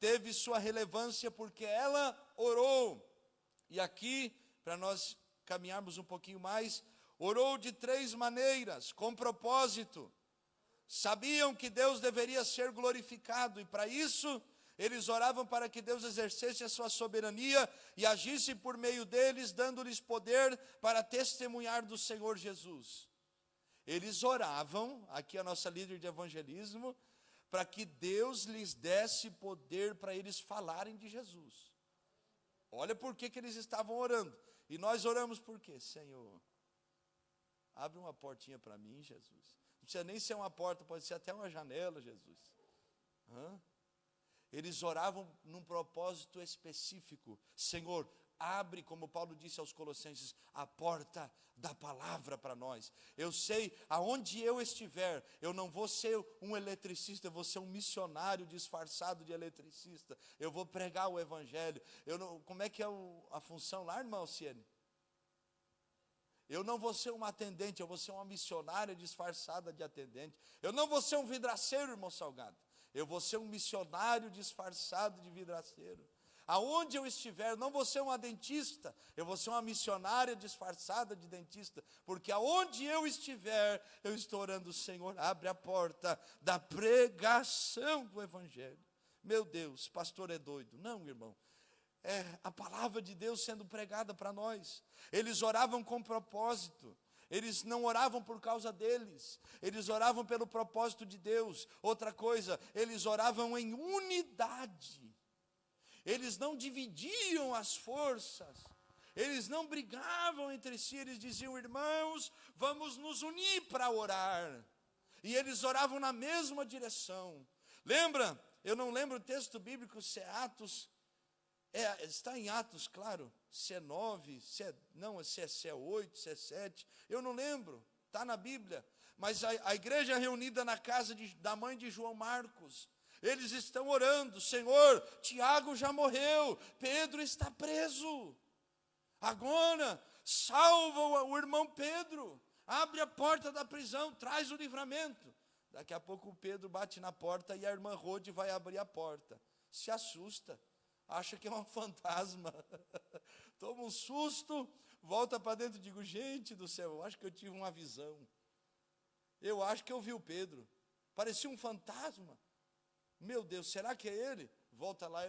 teve sua relevância porque ela orou, e aqui, para nós caminharmos um pouquinho mais, orou de 3 maneiras, com propósito. Sabiam que Deus deveria ser glorificado, e para isso, eles oravam para que Deus exercesse a sua soberania e agisse por meio deles, dando-lhes poder para testemunhar do Senhor Jesus. Eles oravam, aqui a nossa líder de evangelismo, para que Deus lhes desse poder para eles falarem de Jesus. Olha por que eles estavam orando. E nós oramos por quê? Senhor, abre uma portinha para mim, Jesus. Não precisa nem ser uma porta, pode ser até uma janela, Jesus. Eles oravam num propósito específico. Senhor, abre, como Paulo disse aos Colossenses, a porta da palavra para nós. Eu sei, aonde eu estiver, eu não vou ser um eletricista, eu vou ser um missionário disfarçado de eletricista. Eu vou pregar o evangelho. Como é que é a função lá, irmã Alciene? Eu não vou ser uma atendente, eu vou ser uma missionária disfarçada de atendente. Eu não vou ser um vidraceiro, irmão Salgado. Eu vou ser um missionário disfarçado de vidraceiro. Aonde eu estiver, eu não vou ser uma dentista, eu vou ser uma missionária disfarçada de dentista. Porque aonde eu estiver, eu estou orando, Senhor, abre a porta da pregação do evangelho. Meu Deus, pastor é doido. Não, irmão. É a palavra de Deus sendo pregada para nós. Eles oravam com propósito. Eles não oravam por causa deles. Eles oravam pelo propósito de Deus. Outra coisa, eles oravam em unidade. Eles não dividiam as forças. Eles não brigavam entre si. Eles diziam, irmãos, vamos nos unir para orar. E eles oravam na mesma direção. Lembra? Eu não lembro o texto bíblico, se é Atos. Está em Atos, claro, se é 9, se é 8, se é 7, eu não lembro, está na Bíblia. Mas a igreja reunida na casa da mãe de João Marcos, eles estão orando, Senhor, Tiago já morreu, Pedro está preso. Agora, salva o irmão Pedro, abre a porta da prisão, traz o livramento. Daqui a pouco o Pedro bate na porta e a irmã Rode vai abrir a porta. Se assusta, acha que é um fantasma. Toma um susto, volta para dentro e digo, gente do céu, eu acho que eu tive uma visão. Eu acho que eu vi o Pedro. Parecia um fantasma. Meu Deus, será que é ele? Volta lá,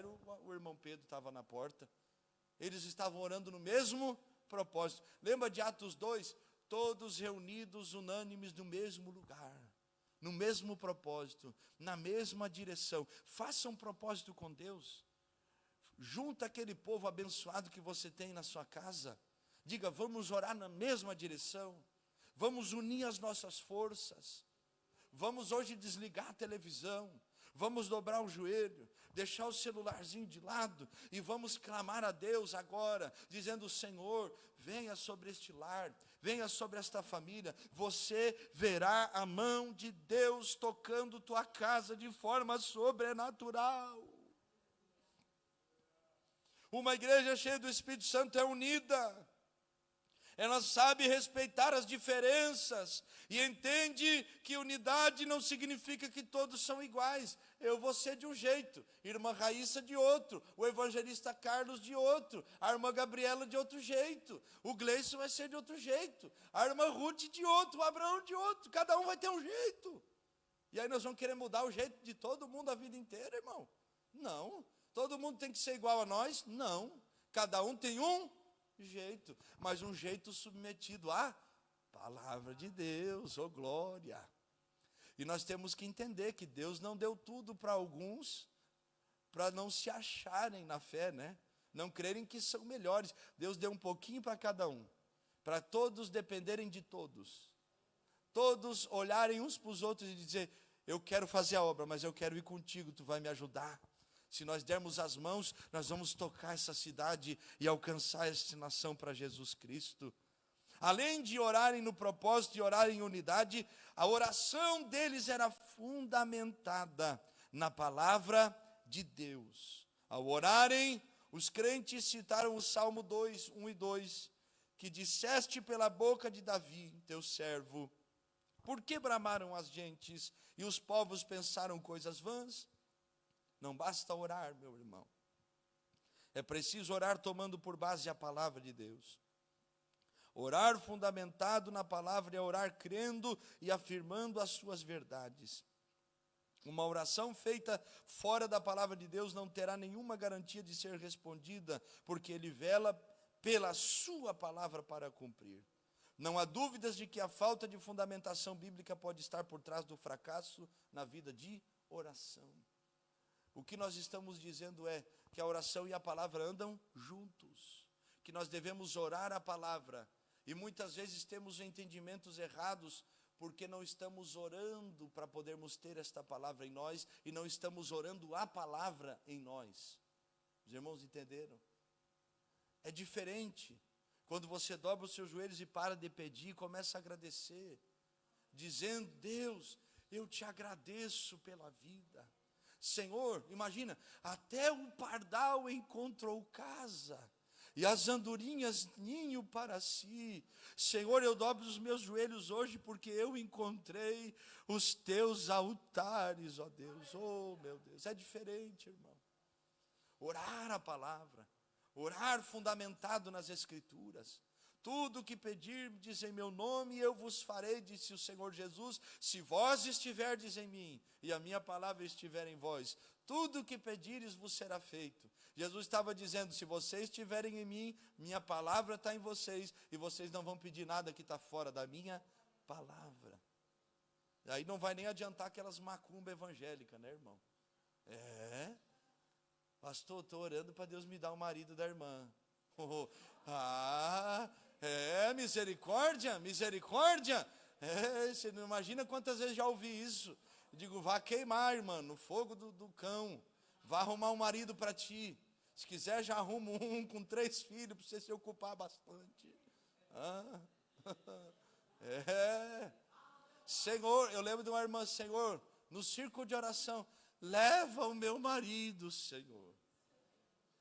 o irmão Pedro estava na porta. Eles estavam orando no mesmo propósito. Lembra de Atos 2? Todos reunidos, unânimes, no mesmo lugar, no mesmo propósito, na mesma direção. Faça um propósito com Deus. Junta aquele povo abençoado que você tem na sua casa. Diga, vamos orar na mesma direção. Vamos unir as nossas forças. Vamos hoje desligar a televisão. Vamos dobrar o joelho, deixar o celularzinho de lado e vamos clamar a Deus agora, dizendo, Senhor, venha sobre este lar, venha sobre esta família. Você verá a mão de Deus tocando tua casa de forma sobrenatural. Uma igreja cheia do Espírito Santo é unida. Ela sabe respeitar as diferenças e entende que unidade não significa que todos são iguais. Eu vou ser de um jeito, irmã Raíssa de outro, o evangelista Carlos de outro, a irmã Gabriela de outro jeito, o Gleison vai ser de outro jeito, a irmã Ruth de outro, o Abraão de outro, cada um vai ter um jeito. E aí nós vamos querer mudar o jeito de todo mundo a vida inteira, irmão? Não. Todo mundo tem que ser igual a nós? Não. Cada um tem um jeito, mas um jeito submetido à palavra de Deus, oh glória. E nós temos que entender que Deus não deu tudo para alguns, para não se acharem na fé, né? Não crerem que são melhores. Deus deu um pouquinho para cada um, para todos dependerem de todos. Todos olharem uns para os outros e dizer, eu quero fazer a obra, mas eu quero ir contigo, tu vai me ajudar. Se nós dermos as mãos, nós vamos tocar essa cidade e alcançar essa nação para Jesus Cristo. Além de orarem no propósito e orarem em unidade, a oração deles era fundamentada na palavra de Deus. Ao orarem, os crentes citaram o Salmo 2, 1 e 2, que disseste pela boca de Davi, teu servo, por que bramaram as gentes e os povos pensaram coisas vãs? Não basta orar, meu irmão. É preciso orar tomando por base a palavra de Deus. Orar fundamentado na palavra é orar crendo e afirmando as suas verdades. Uma oração feita fora da palavra de Deus não terá nenhuma garantia de ser respondida, porque Ele vela pela sua palavra para cumprir. Não há dúvidas de que a falta de fundamentação bíblica pode estar por trás do fracasso na vida de oração. O que nós estamos dizendo é que a oração e a palavra andam juntos, que nós devemos orar a palavra, e muitas vezes temos entendimentos errados, porque não estamos orando para podermos ter esta palavra em nós, e não estamos orando a palavra em nós. Os irmãos entenderam? É diferente, quando você dobra os seus joelhos e para de pedir, começa a agradecer, dizendo, Deus, eu te agradeço pela vida. Senhor, imagina, até o pardal encontrou casa, e as andorinhas ninho para si. Senhor, eu dobro os meus joelhos hoje, porque eu encontrei os teus altares, ó Deus, oh meu Deus, é diferente, irmão. Orar a palavra, orar fundamentado nas Escrituras. Tudo que pedirdes em meu nome, eu vos farei, disse o Senhor Jesus, se vós estiverdes em mim, e a minha palavra estiver em vós, tudo que pedires vos será feito. Jesus estava dizendo, se vocês estiverem em mim, minha palavra está em vocês, e vocês não vão pedir nada que está fora da minha palavra. Aí não vai nem adiantar aquelas macumba evangélicas, né, irmão? Pastor, estou orando para Deus me dar o marido da irmã. Misericórdia, misericórdia. Você não imagina quantas vezes já ouvi isso. Eu digo, vá queimar, irmã, no fogo do cão. Vá arrumar um marido para ti. Se quiser, já arruma um com 3 filhos, para você se ocupar bastante. Senhor, eu lembro de uma irmã, Senhor, no círculo de oração, leva o meu marido, Senhor.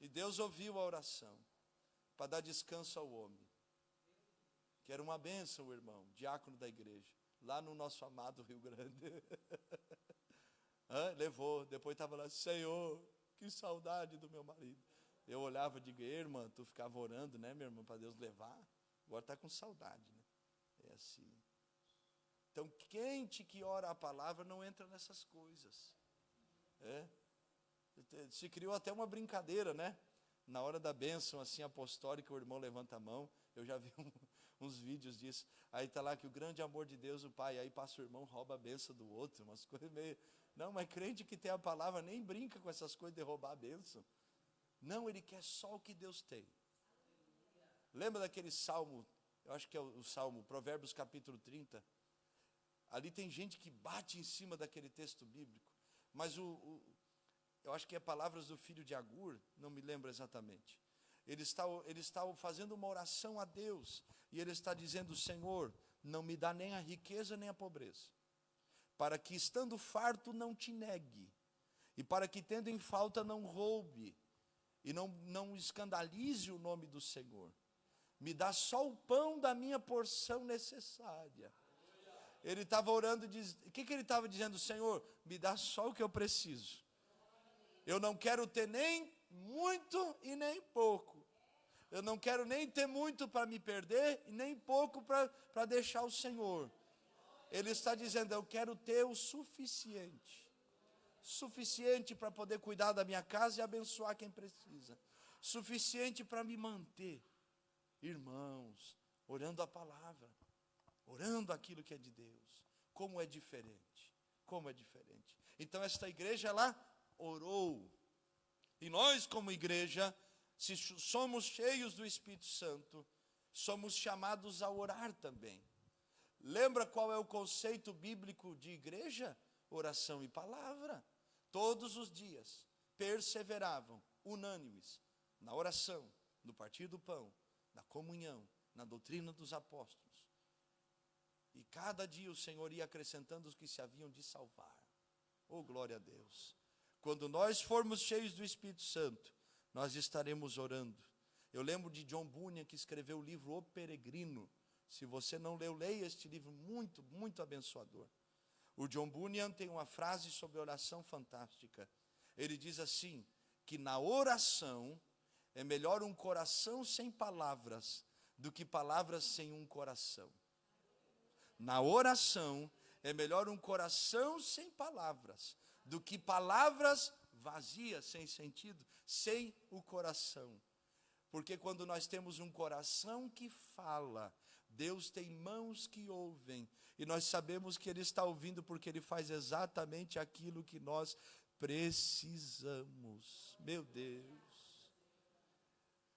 E Deus ouviu a oração, para dar descanso ao homem, que era uma bênção, o irmão, diácono da igreja. lá no nosso amado Rio Grande. Levou, depois estava lá, Senhor, que saudade do meu marido. Eu olhava e digo, irmã, tu ficava orando, né, minha irmã, para Deus levar, agora está com saudade, né? É assim. Então, crente que ora a palavra não entra nessas coisas. Se criou até uma brincadeira, né? Na hora da bênção, assim, apostólica, o irmão levanta a mão, eu já vi uns vídeos disso, aí está lá que o grande amor de Deus, o Pai, aí passa o irmão, rouba a bênção do outro, umas coisas meio... Não, mas crente que tem a palavra nem brinca com essas coisas de roubar a bênção. Não, ele quer só o que Deus tem. Lembra daquele salmo, eu acho que é o salmo, Provérbios capítulo 30, ali tem gente que bate em cima daquele texto bíblico, mas eu acho que é palavras do filho de Agur, não me lembro exatamente. Ele está fazendo uma oração a Deus, e ele está dizendo, Senhor, não me dá nem a riqueza nem a pobreza, para que estando farto não te negue, e para que tendo em falta não roube, e não escandalize o nome do Senhor. Me dá só o pão da minha porção necessária. Ele estava orando, o que ele estava dizendo? Senhor, me dá só o que eu preciso. Eu não quero ter nem muito e nem pouco. Eu não quero nem ter muito para me perder e nem pouco para deixar o Senhor. Ele está dizendo, eu quero ter o suficiente. Suficiente para poder cuidar da minha casa e abençoar quem precisa. Suficiente para me manter. Irmãos, orando a palavra. Orando aquilo que é de Deus. Como é diferente. Como é diferente. Então esta igreja, ela orou. E nós, como igreja, se somos cheios do Espírito Santo, somos chamados a orar também. Lembra qual é o conceito bíblico de igreja? Oração e palavra. Todos os dias perseveravam, unânimes, na oração, no partir do pão, na comunhão, na doutrina dos apóstolos. E cada dia o Senhor ia acrescentando os que se haviam de salvar. Oh, glória a Deus. Quando nós formos cheios do Espírito Santo, nós estaremos orando. Eu lembro de John Bunyan, que escreveu o livro O Peregrino. Se você não leu, leia este livro, muito, muito abençoador. O John Bunyan tem uma frase sobre oração fantástica. Ele diz assim, que na oração é melhor um coração sem palavras do que palavras sem um coração. Na oração é melhor um coração sem palavras do que palavras vazias, sem sentido, sem o coração. Porque quando nós temos um coração que fala, Deus tem mãos que ouvem, e nós sabemos que Ele está ouvindo porque Ele faz exatamente aquilo que nós precisamos. Meu Deus!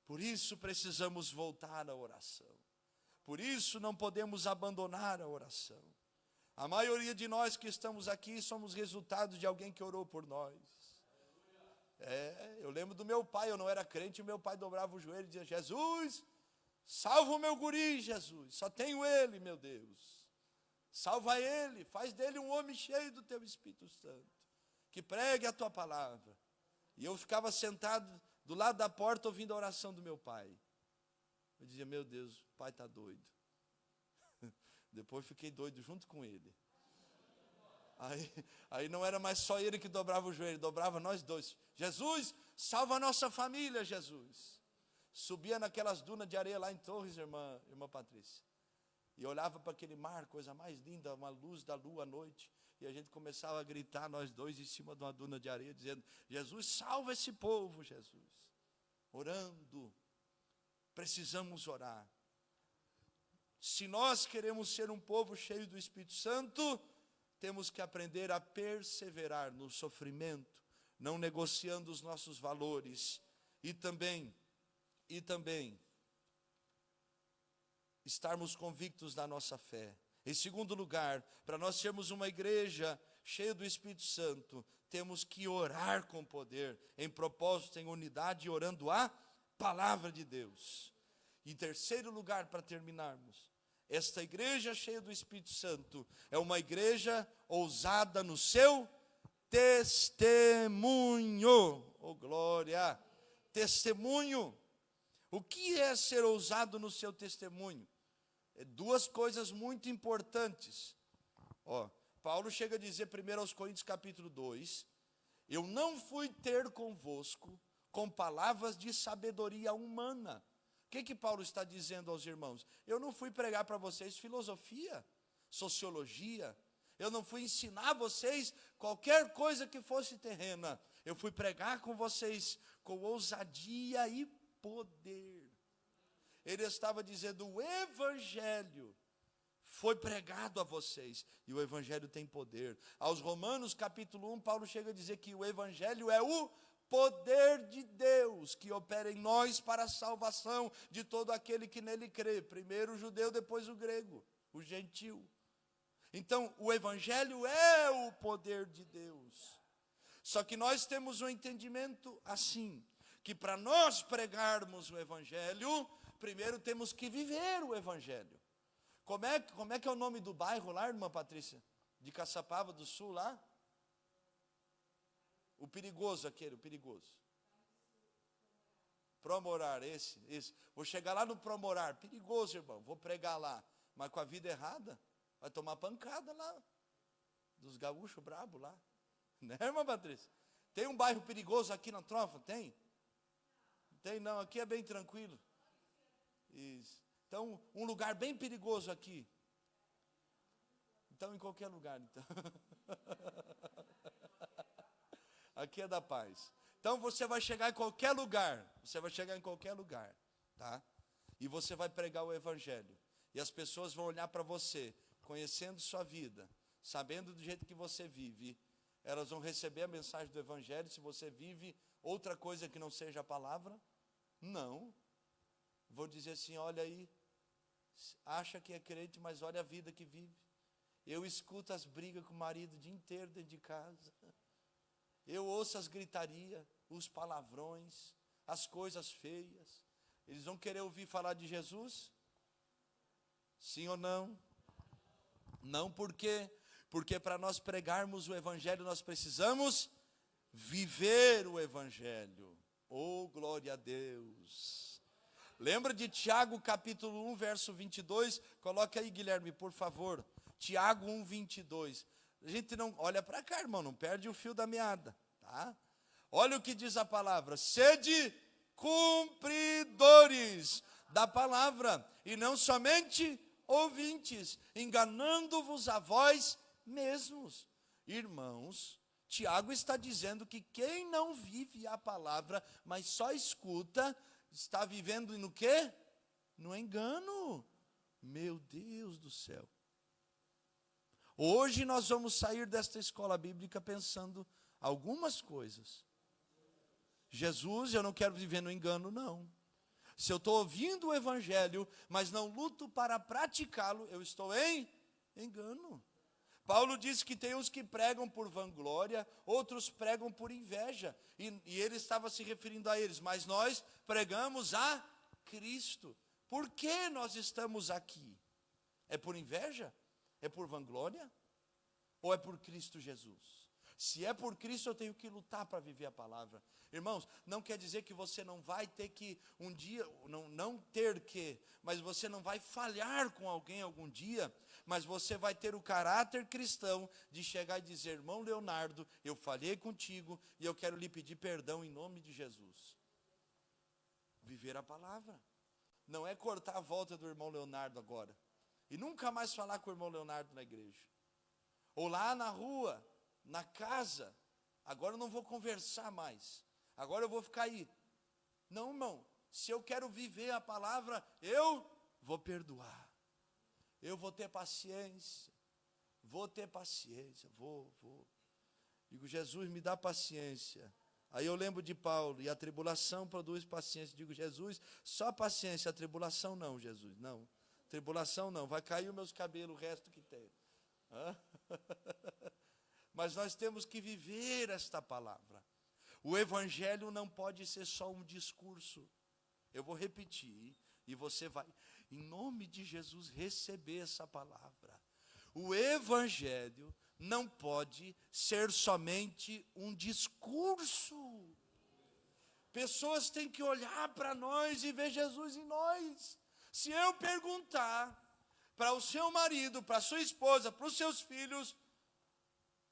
Por isso precisamos voltar à oração. Por isso não podemos abandonar a oração. A maioria de nós que estamos aqui somos resultado de alguém que orou por nós. Eu lembro do meu pai, eu não era crente, e meu pai dobrava o joelho e dizia, Jesus, salva o meu guri, Jesus, só tenho ele, meu Deus. Salva ele, faz dele um homem cheio do teu Espírito Santo, que pregue a tua palavra. E eu ficava sentado do lado da porta ouvindo a oração do meu pai. Eu dizia, meu Deus, o pai está doido. Depois fiquei doido junto com ele. Aí não era mais só ele que dobrava o joelho, dobrava nós dois. Jesus, salva a nossa família, Jesus. Subia naquelas dunas de areia lá em Torres, irmã Patrícia. E olhava para aquele mar, coisa mais linda, uma luz da lua à noite. E a gente começava a gritar, nós dois, em cima de uma duna de areia, dizendo, Jesus, salva esse povo, Jesus. Orando. Precisamos orar. Se nós queremos ser um povo cheio do Espírito Santo, temos que aprender a perseverar no sofrimento, não negociando os nossos valores, e também estarmos convictos da nossa fé. Em segundo lugar, para nós sermos uma igreja cheia do Espírito Santo, temos que orar com poder, em propósito, em unidade, orando a palavra de Deus. Em terceiro lugar, para terminarmos, esta igreja cheia do Espírito Santo é uma igreja ousada no seu testemunho. Oh, glória! Testemunho. O que é ser ousado no seu testemunho? É duas coisas muito importantes. Paulo chega a dizer primeiro aos Coríntios capítulo 2, eu não fui ter convosco com palavras de sabedoria humana. O que Paulo está dizendo aos irmãos? Eu não fui pregar para vocês filosofia, sociologia, eu não fui ensinar vocês qualquer coisa que fosse terrena. Eu fui pregar com vocês com ousadia e poder. Ele estava dizendo, o evangelho foi pregado a vocês, e o evangelho tem poder. Aos Romanos capítulo 1, Paulo chega a dizer que o evangelho é o poder de Deus, que opera em nós para a salvação de todo aquele que nele crê. Primeiro o judeu, depois o grego, o gentil. Então, o evangelho é o poder de Deus. Só que nós temos um entendimento assim, que para nós pregarmos o evangelho, primeiro temos que viver o evangelho. Como é que é o nome do bairro lá, irmã Patrícia? De Caçapava do Sul lá? O perigoso aquele, o perigoso. Promorar, esse. Vou chegar lá no Promorar, perigoso, irmão, vou pregar lá. Mas com a vida errada, vai tomar pancada lá. Dos gaúchos brabo lá. Né, irmã Patrícia? Tem um bairro perigoso aqui na Trofa? Tem? Tem não, aqui é bem tranquilo. Isso. Então, um lugar bem perigoso aqui. Então, em qualquer lugar, então. Aqui é da paz. Então, você vai chegar em qualquer lugar. Você vai chegar em qualquer lugar, tá? E você vai pregar o evangelho. E as pessoas vão olhar para você, conhecendo sua vida, sabendo do jeito que você vive. Elas vão receber a mensagem do evangelho. Se você vive outra coisa que não seja a palavra, não. Vou dizer assim, olha aí, acha que é crente, mas olha a vida que vive. Eu escuto as brigas com o marido o dia inteiro dentro de casa. Eu ouço as gritarias, os palavrões, as coisas feias. Eles vão querer ouvir falar de Jesus? Sim ou não? Não, por quê? Porque para nós pregarmos o evangelho, nós precisamos viver o evangelho. Oh, glória a Deus! Lembra de Tiago capítulo 1, verso 22? Coloca aí, Guilherme, por favor. Tiago 1, 22. A gente não, olha para cá, irmão, não perde o fio da meada, tá? Olha o que diz a palavra, sede cumpridores da palavra, e não somente ouvintes, enganando-vos a vós mesmos. Irmãos, Tiago está dizendo que quem não vive a palavra, mas só escuta, está vivendo no quê? No engano. Meu Deus do céu. Hoje nós vamos sair desta escola bíblica pensando algumas coisas. Jesus, eu não quero viver no engano, não. Se eu estou ouvindo o evangelho, mas não luto para praticá-lo, eu estou em engano. Paulo diz que tem uns que pregam por vanglória, outros pregam por inveja. E ele estava se referindo a eles, mas nós pregamos a Cristo. Por que nós estamos aqui? É por inveja? É por vanglória? Ou é por Cristo Jesus? Se é por Cristo, eu tenho que lutar para viver a palavra. Irmãos, não quer dizer que você não vai ter que um dia, não ter que, mas você não vai falhar com alguém algum dia, mas você vai ter o caráter cristão de chegar e dizer, irmão Leonardo, eu falhei contigo e eu quero lhe pedir perdão em nome de Jesus. Viver a palavra. Não é cortar a volta do irmão Leonardo agora. E nunca mais falar com o irmão Leonardo na igreja. Ou lá na rua, na casa, agora eu não vou conversar mais. Agora eu vou ficar aí. Não, irmão, se eu quero viver a palavra, eu vou perdoar. Eu vou ter paciência. Vou ter paciência, vou. Digo, Jesus, me dá paciência. Aí eu lembro de Paulo, e a tribulação produz paciência. Digo, Jesus, só paciência, a tribulação não, Jesus, não. Tribulação não, vai cair os meus cabelos, o resto que tem. Mas nós temos que viver esta palavra. O evangelho não pode ser só um discurso. Eu vou repetir, e você vai, em nome de Jesus, receber essa palavra. O evangelho não pode ser somente um discurso. Pessoas têm que olhar para nós e ver Jesus em nós. Se eu perguntar para o seu marido, para a sua esposa, para os seus filhos,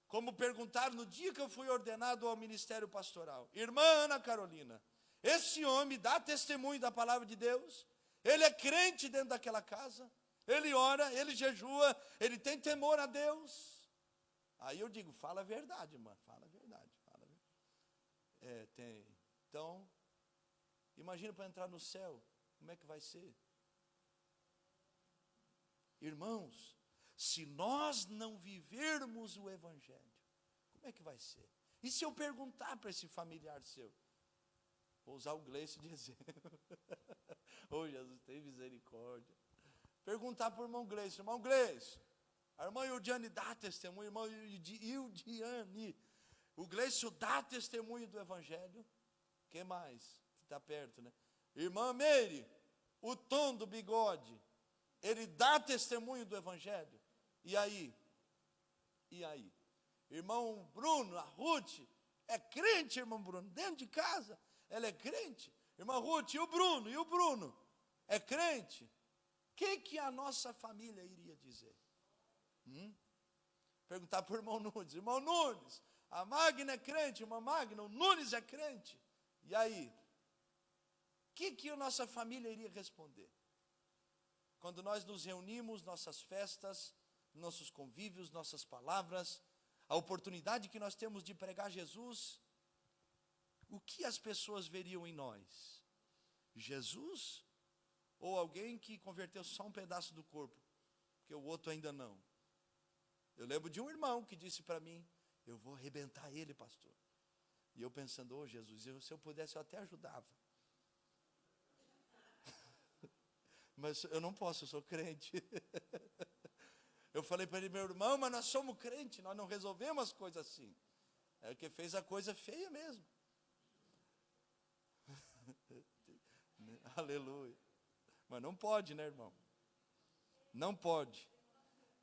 como perguntaram no dia que eu fui ordenado ao ministério pastoral. Irmã Ana Carolina, esse homem dá testemunho da palavra de Deus, ele é crente dentro daquela casa, ele ora, ele jejua, ele tem temor a Deus. Aí eu digo, fala a verdade, irmã, fala a verdade. Tem. Então, imagina para entrar no céu, como é que vai ser? Irmãos, se nós não vivermos o Evangelho, como é que vai ser? E se eu perguntar para esse familiar seu? Vou usar o Gleice de exemplo. Oh, Jesus, tem misericórdia. Perguntar para o irmão Gleice, a irmã Ildiane dá testemunho, irmão Ildiane, o Gleice dá testemunho do Evangelho. Quem mais? Que está perto, né? Irmã Meire, o Tom do bigode, ele dá testemunho do Evangelho. E aí? Irmão Bruno, a Ruth, é crente, irmão Bruno, dentro de casa, ela é crente. Irmã Ruth, e o Bruno, é crente. O que a nossa família iria dizer? Perguntar para o irmão Nunes, a Magna é crente, irmã Magna, o Nunes é crente. E aí? O que a nossa família iria responder? Quando nós nos reunimos, nossas festas, nossos convívios, nossas palavras, a oportunidade que nós temos de pregar Jesus, o que as pessoas veriam em nós? Jesus? Ou alguém que converteu só um pedaço do corpo, porque o outro ainda não? Eu lembro de um irmão que disse para mim, eu vou arrebentar ele, pastor. E eu pensando, Jesus, se eu pudesse eu até ajudava. Mas eu não posso, eu sou crente. Eu falei para ele, meu irmão, mas nós somos crentes, nós não resolvemos as coisas assim. É o que fez a coisa feia mesmo. Aleluia. Mas não pode, né, irmão? Não pode.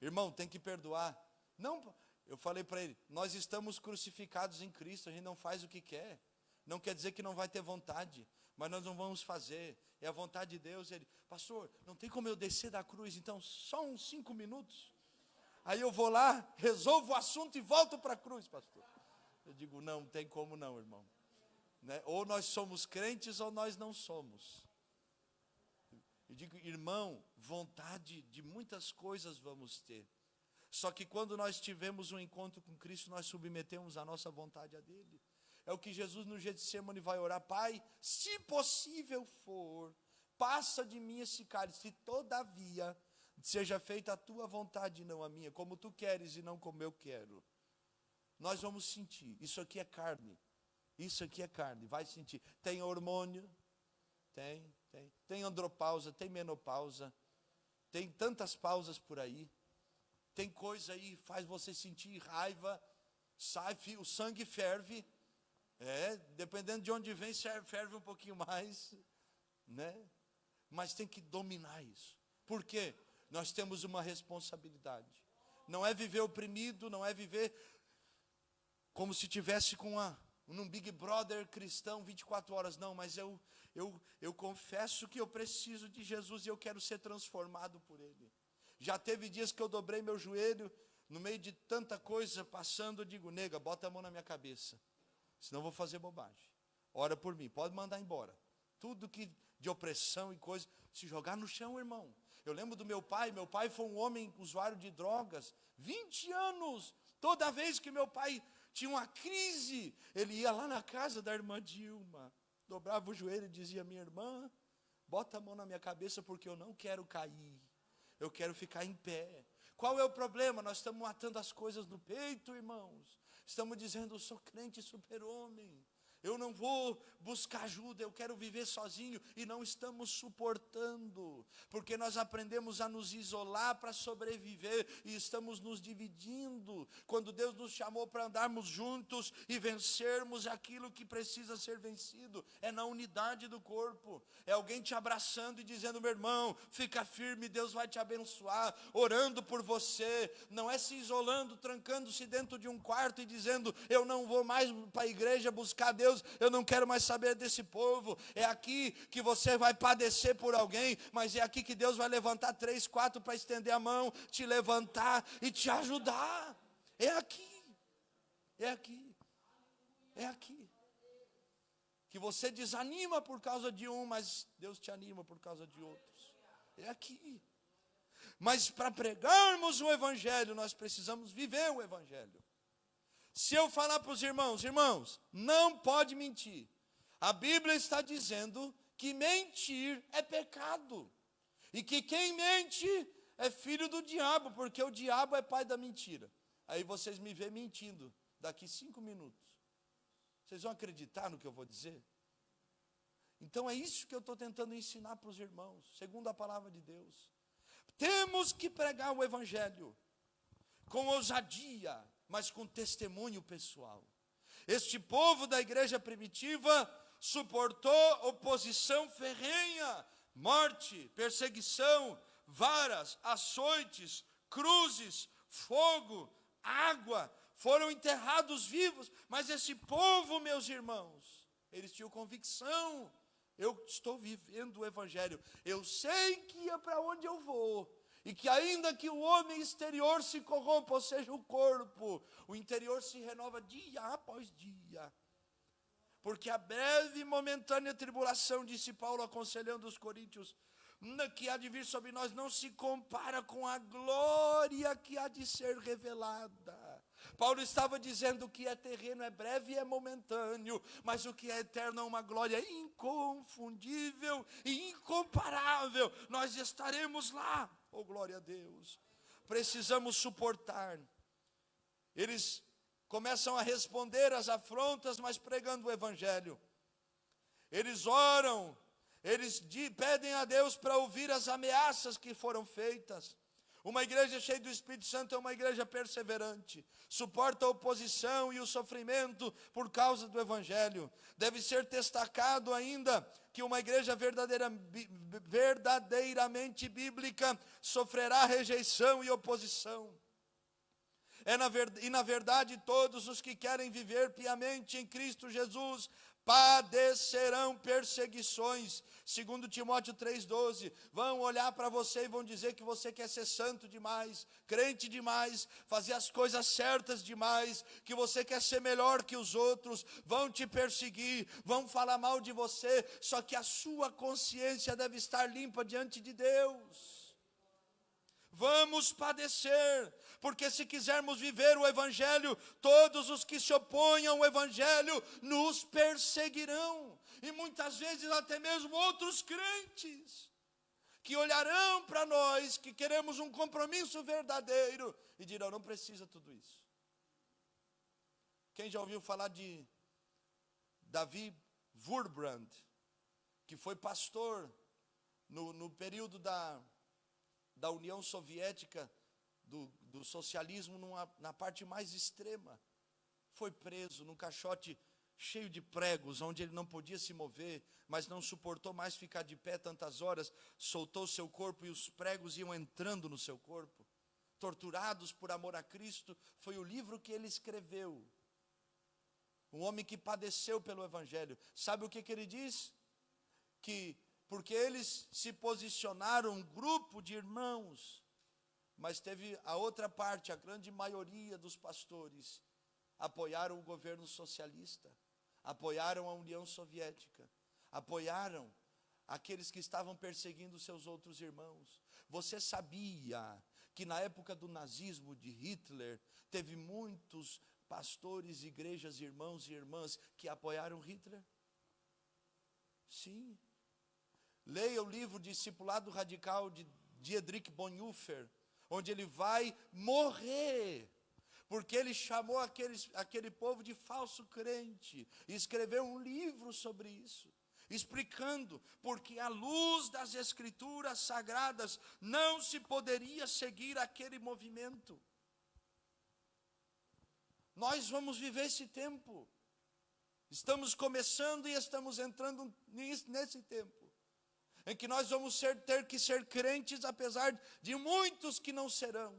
Irmão, tem que perdoar. Não, eu falei para ele, nós estamos crucificados em Cristo, a gente não faz o que quer. Não quer dizer que não vai ter vontade, mas nós não vamos fazer. É a vontade de Deus. Ele, pastor, não tem como eu descer da cruz, então só uns 5 minutos. Aí eu vou lá, resolvo o assunto e volto para a cruz, pastor. Eu digo, não tem como não, irmão. Né? Ou nós somos crentes ou nós não somos. Eu digo, irmão, vontade de muitas coisas vamos ter. Só que quando nós tivemos um encontro com Cristo, nós submetemos a nossa vontade a dele. É o que Jesus no Getsemane vai orar, Pai, se possível for, passa de mim esse cálice, todavia seja feita a tua vontade e não a minha, como tu queres e não como eu quero. Nós vamos sentir, isso aqui é carne, vai sentir. Tem hormônio, tem andropausa, tem menopausa, tem tantas pausas por aí, tem coisa aí, faz você sentir raiva, o sangue ferve, dependendo de onde vem, ferve um pouquinho mais, né? Mas tem que dominar isso. Por quê? Nós temos uma responsabilidade. Não é viver oprimido, não é viver como se tivesse num Big Brother cristão 24 horas, não, mas eu confesso que eu preciso de Jesus e eu quero ser transformado por Ele. Já teve dias que eu dobrei meu joelho, no meio de tanta coisa passando, eu digo, nega, bota a mão na minha cabeça, senão eu vou fazer bobagem. Ora por mim, pode mandar embora. Tudo que de opressão e coisa, se jogar no chão, irmão. Eu lembro do meu pai foi um homem usuário de drogas, 20 anos, toda vez que meu pai tinha uma crise, ele ia lá na casa da irmã Dilma, dobrava o joelho e dizia, minha irmã, bota a mão na minha cabeça porque eu não quero cair, eu quero ficar em pé. Qual é o problema? Nós estamos matando as coisas no peito, irmãos. Estamos dizendo, eu sou crente super-homem, eu não vou buscar ajuda, eu quero viver sozinho, e não estamos suportando, porque nós aprendemos a nos isolar para sobreviver, e estamos nos dividindo, quando Deus nos chamou para andarmos juntos, e vencermos aquilo que precisa ser vencido, é na unidade do corpo, é alguém te abraçando e dizendo, meu irmão, fica firme, Deus vai te abençoar, orando por você, não é se isolando, trancando-se dentro de um quarto e dizendo, eu não vou mais para a igreja buscar Deus, Deus, eu não quero mais saber desse povo. É aqui que você vai padecer por alguém, mas é aqui que Deus vai levantar 3, 4 para estender a mão, te levantar e te ajudar. É aqui, é aqui, é aqui. Que você desanima por causa de um, mas Deus te anima por causa de outros. É aqui. Mas para pregarmos o Evangelho, nós precisamos viver o Evangelho. Se eu falar para os irmãos, não pode mentir. A Bíblia está dizendo que mentir é pecado. E que quem mente é filho do diabo, porque o diabo é pai da mentira. Aí vocês me veem mentindo daqui 5 minutos. Vocês vão acreditar no que eu vou dizer? Então é isso que eu estou tentando ensinar para os irmãos, segundo a palavra de Deus. Temos que pregar o Evangelho com ousadia, mas com testemunho pessoal. Este povo da igreja primitiva suportou oposição ferrenha, morte, perseguição, varas, açoites, cruzes, fogo, água, foram enterrados vivos. Mas esse povo, meus irmãos, eles tinham convicção: eu estou vivendo o Evangelho, eu sei que é para onde eu vou, e que ainda que o homem exterior se corrompa, ou seja, o corpo, o interior se renova dia após dia. Porque a breve e momentânea tribulação, disse Paulo aconselhando os coríntios, que há de vir sobre nós, não se compara com a glória que há de ser revelada. Paulo estava dizendo que é terreno, é breve e é momentâneo, mas o que é eterno é uma glória inconfundível e incomparável. Nós estaremos lá, oh glória a Deus. Precisamos suportar. Eles começam a responder às afrontas, mas pregando o Evangelho. Eles oram, eles pedem a Deus para ouvir as ameaças que foram feitas. Uma igreja cheia do Espírito Santo é uma igreja perseverante, suporta a oposição e o sofrimento por causa do Evangelho. Deve ser destacado ainda que uma igreja verdadeiramente bíblica sofrerá rejeição e oposição. Na verdade, todos os que querem viver piamente em Cristo Jesus padecerão perseguições. Segundo Timóteo 3,12, vão olhar para você e vão dizer que você quer ser santo demais, crente demais, fazer as coisas certas demais, que você quer ser melhor que os outros, vão te perseguir, vão falar mal de você, só que a sua consciência deve estar limpa diante de Deus. Vamos padecer, porque se quisermos viver o Evangelho, todos os que se opõem ao Evangelho nos perseguirão. E muitas vezes até mesmo outros crentes, que olharão para nós, que queremos um compromisso verdadeiro, e dirão: não precisa tudo isso. Quem já ouviu falar de Davi Wurmbrand, que foi pastor no período da União Soviética, do socialismo na parte mais extrema, foi preso num caixote cheio de pregos, onde ele não podia se mover, mas não suportou mais ficar de pé tantas horas, soltou seu corpo e os pregos iam entrando no seu corpo. Torturados por amor a Cristo, foi o livro que ele escreveu. Um homem que padeceu pelo Evangelho. Sabe o que ele diz? Que porque eles se posicionaram, um grupo de irmãos, mas teve a outra parte, a grande maioria dos pastores, apoiaram o governo socialista, apoiaram a União Soviética, apoiaram aqueles que estavam perseguindo seus outros irmãos. Você sabia que na época do nazismo de Hitler, teve muitos pastores, igrejas, irmãos e irmãs que apoiaram Hitler? Sim. Leia o livro Discipulado Radical de Dietrich Bonhoeffer, onde ele vai morrer, porque ele chamou aquele povo de falso crente, e escreveu um livro sobre isso, explicando porque à luz das Escrituras Sagradas não se poderia seguir aquele movimento. Nós vamos viver esse tempo, estamos começando e estamos entrando nesse tempo, em que nós vamos ter que ser crentes, apesar de muitos que não serão.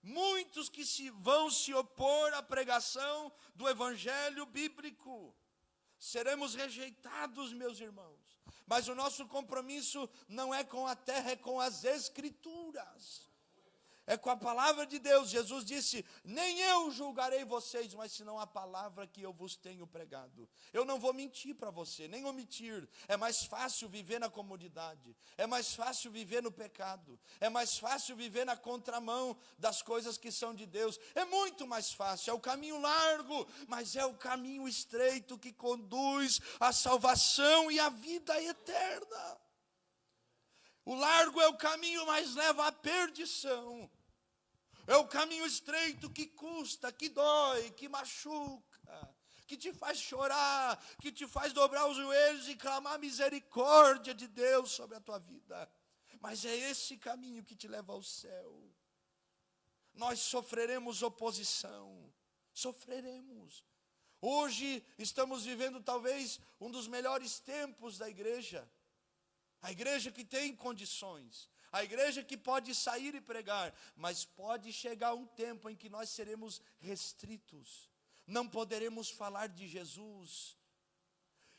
Muitos que vão se opor à pregação do Evangelho bíblico. seremos rejeitados, meus irmãos. Mas o nosso compromisso não é com a terra, é com as Escrituras. É com a palavra de Deus. Jesus disse: nem eu julgarei vocês, mas senão a palavra que eu vos tenho pregado. Eu não vou mentir para você, nem omitir. É mais fácil viver na comodidade. É mais fácil viver no pecado. É mais fácil viver na contramão das coisas que são de Deus. É muito mais fácil. É o caminho largo, mas é o caminho estreito que conduz à salvação e à vida eterna. O largo é o caminho, mas leva à perdição. É o caminho estreito que custa, que dói, que machuca, que te faz chorar, que te faz dobrar os joelhos e clamar a misericórdia de Deus sobre a tua vida. Mas é esse caminho que te leva ao céu. Nós sofreremos oposição, sofreremos. Hoje estamos vivendo talvez um dos melhores tempos da igreja. A igreja que tem condições, a igreja que pode sair e pregar, mas pode chegar um tempo em que nós seremos restritos, não poderemos falar de Jesus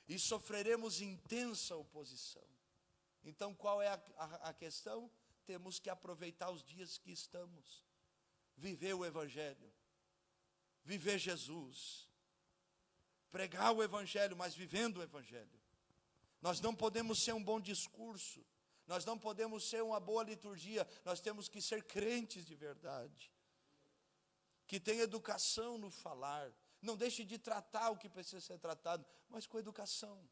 e sofreremos intensa oposição. Então qual é a questão? Temos que aproveitar os dias que estamos, viver o Evangelho, viver Jesus, pregar o Evangelho, mas vivendo o Evangelho. Nós não podemos ser um bom discurso, nós não podemos ser uma boa liturgia, nós temos que ser crentes de verdade, que tem educação no falar. Não deixe de tratar o que precisa ser tratado, mas com educação.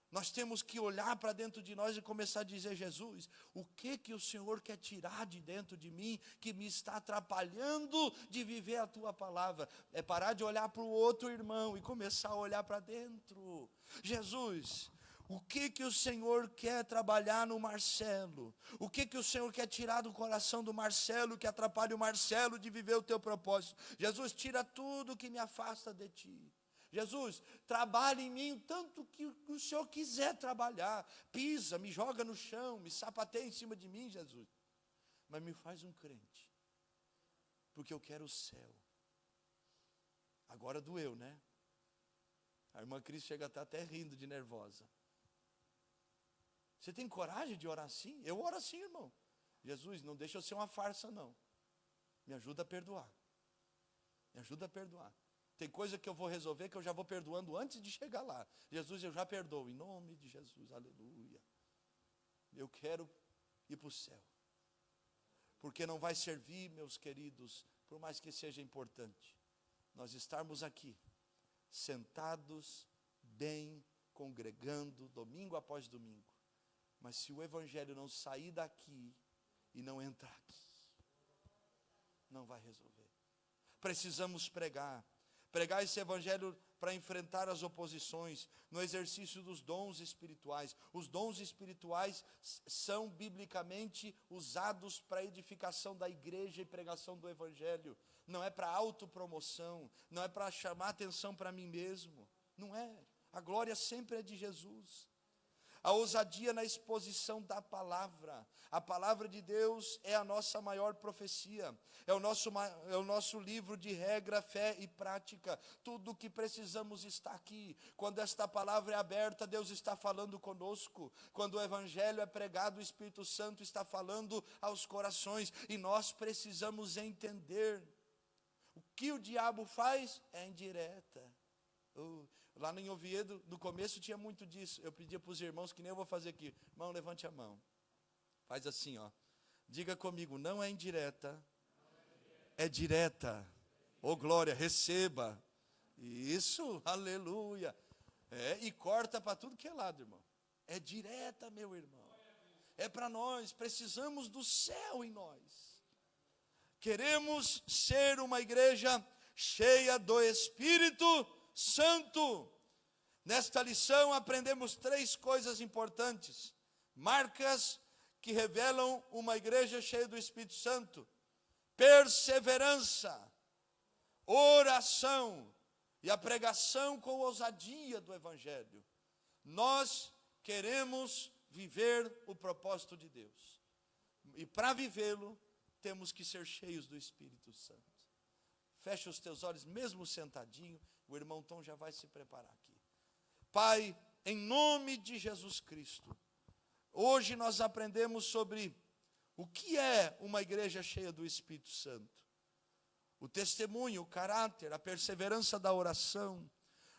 Nós temos que olhar para dentro de nós e começar a dizer: Jesus, o que o Senhor quer tirar de dentro de mim, que me está atrapalhando de viver a tua palavra? É parar de olhar para o outro irmão e começar a olhar para dentro. Jesus, o que o Senhor quer trabalhar no Marcelo? O que o Senhor quer tirar do coração do Marcelo, que atrapalha o Marcelo de viver o teu propósito? Jesus, tira tudo que me afasta de ti. Jesus, trabalha em mim o tanto que o Senhor quiser trabalhar. Pisa, me joga no chão, me sapateia em cima de mim, Jesus. Mas me faz um crente, porque eu quero o céu. Agora doeu, né? A irmã Cris chega a estar até rindo de nervosa. Você tem coragem de orar assim? Eu oro assim, irmão. Jesus, não deixa eu ser uma farsa, não. Me ajuda a perdoar. Me ajuda a perdoar. Tem coisa que eu vou resolver que eu já vou perdoando antes de chegar lá. Jesus, eu já perdoo, em nome de Jesus, aleluia. Eu quero ir para o céu. Porque não vai servir, meus queridos, por mais que seja importante, nós estarmos aqui, sentados, bem, congregando, domingo após domingo. Mas se o Evangelho não sair daqui e não entrar aqui, não vai resolver. Precisamos pregar esse Evangelho para enfrentar as oposições, no exercício dos dons espirituais. Os dons espirituais são biblicamente usados para a edificação da igreja e pregação do Evangelho. Não é para autopromoção, não é para chamar atenção para mim mesmo, não é. A glória sempre é de Jesus. A ousadia na exposição da palavra. A palavra de Deus é a nossa maior profecia. É o nosso livro de regra, fé e prática. Tudo o que precisamos está aqui. Quando esta palavra é aberta, Deus está falando conosco. Quando o Evangelho é pregado, o Espírito Santo está falando aos corações. E nós precisamos entender. O que o diabo faz é indireta. Lá em Oviedo, no começo tinha muito disso. Eu pedia para os irmãos, que nem eu vou fazer aqui. Irmão, levante a mão. Faz assim, ó. Diga comigo, não é indireta, é direta. Oh, glória, receba. Isso, aleluia. E corta para tudo que é lado, irmão. É direta, meu irmão. É para nós, precisamos do céu em nós. Queremos ser uma igreja cheia do Espírito Santo. Nesta lição aprendemos 3 coisas importantes, marcas que revelam uma igreja cheia do Espírito Santo: perseverança, oração e a pregação com ousadia do Evangelho. Nós queremos viver o propósito de Deus, e para vivê-lo temos que ser cheios do Espírito Santo. Fecha os teus olhos, mesmo sentadinho. O irmão Tom já vai se preparar aqui. Pai, em nome de Jesus Cristo, hoje nós aprendemos sobre o que é uma igreja cheia do Espírito Santo. O testemunho, o caráter, a perseverança da oração,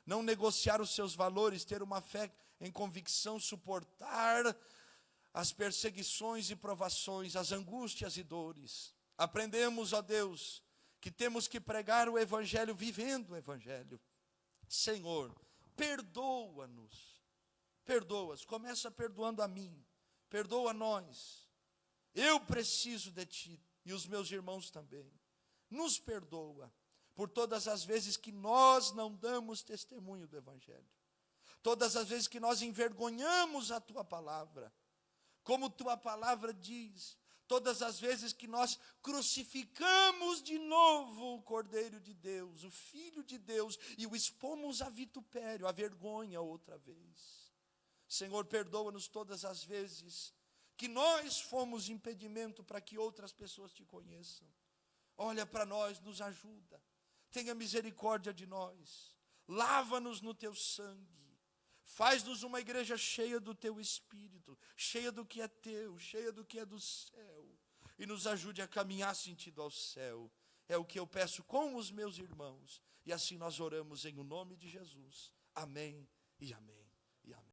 não negociar os seus valores, ter uma fé em convicção, suportar as perseguições e provações, as angústias e dores. Aprendemos, ó Deus, que temos que pregar o Evangelho vivendo o Evangelho. Senhor, perdoa-nos, perdoa-nos, começa perdoando a mim, perdoa nós. Eu preciso de Ti e os meus irmãos também. Nos perdoa por todas as vezes que nós não damos testemunho do Evangelho. Todas as vezes que nós envergonhamos a Tua palavra. Como Tua palavra diz, todas as vezes que nós crucificamos de novo o Cordeiro de Deus, o Filho de Deus, e o expomos a vitupério, a vergonha outra vez. Senhor, perdoa-nos todas as vezes que nós fomos impedimento para que outras pessoas Te conheçam. Olha para nós, nos ajuda, tenha misericórdia de nós, lava-nos no Teu sangue, faz-nos uma igreja cheia do Teu Espírito, cheia do que é Teu, cheia do que é do céu, e nos ajude a caminhar sentido ao céu. É o que eu peço com os meus irmãos, e assim nós oramos em o nome de Jesus. Amém e amém.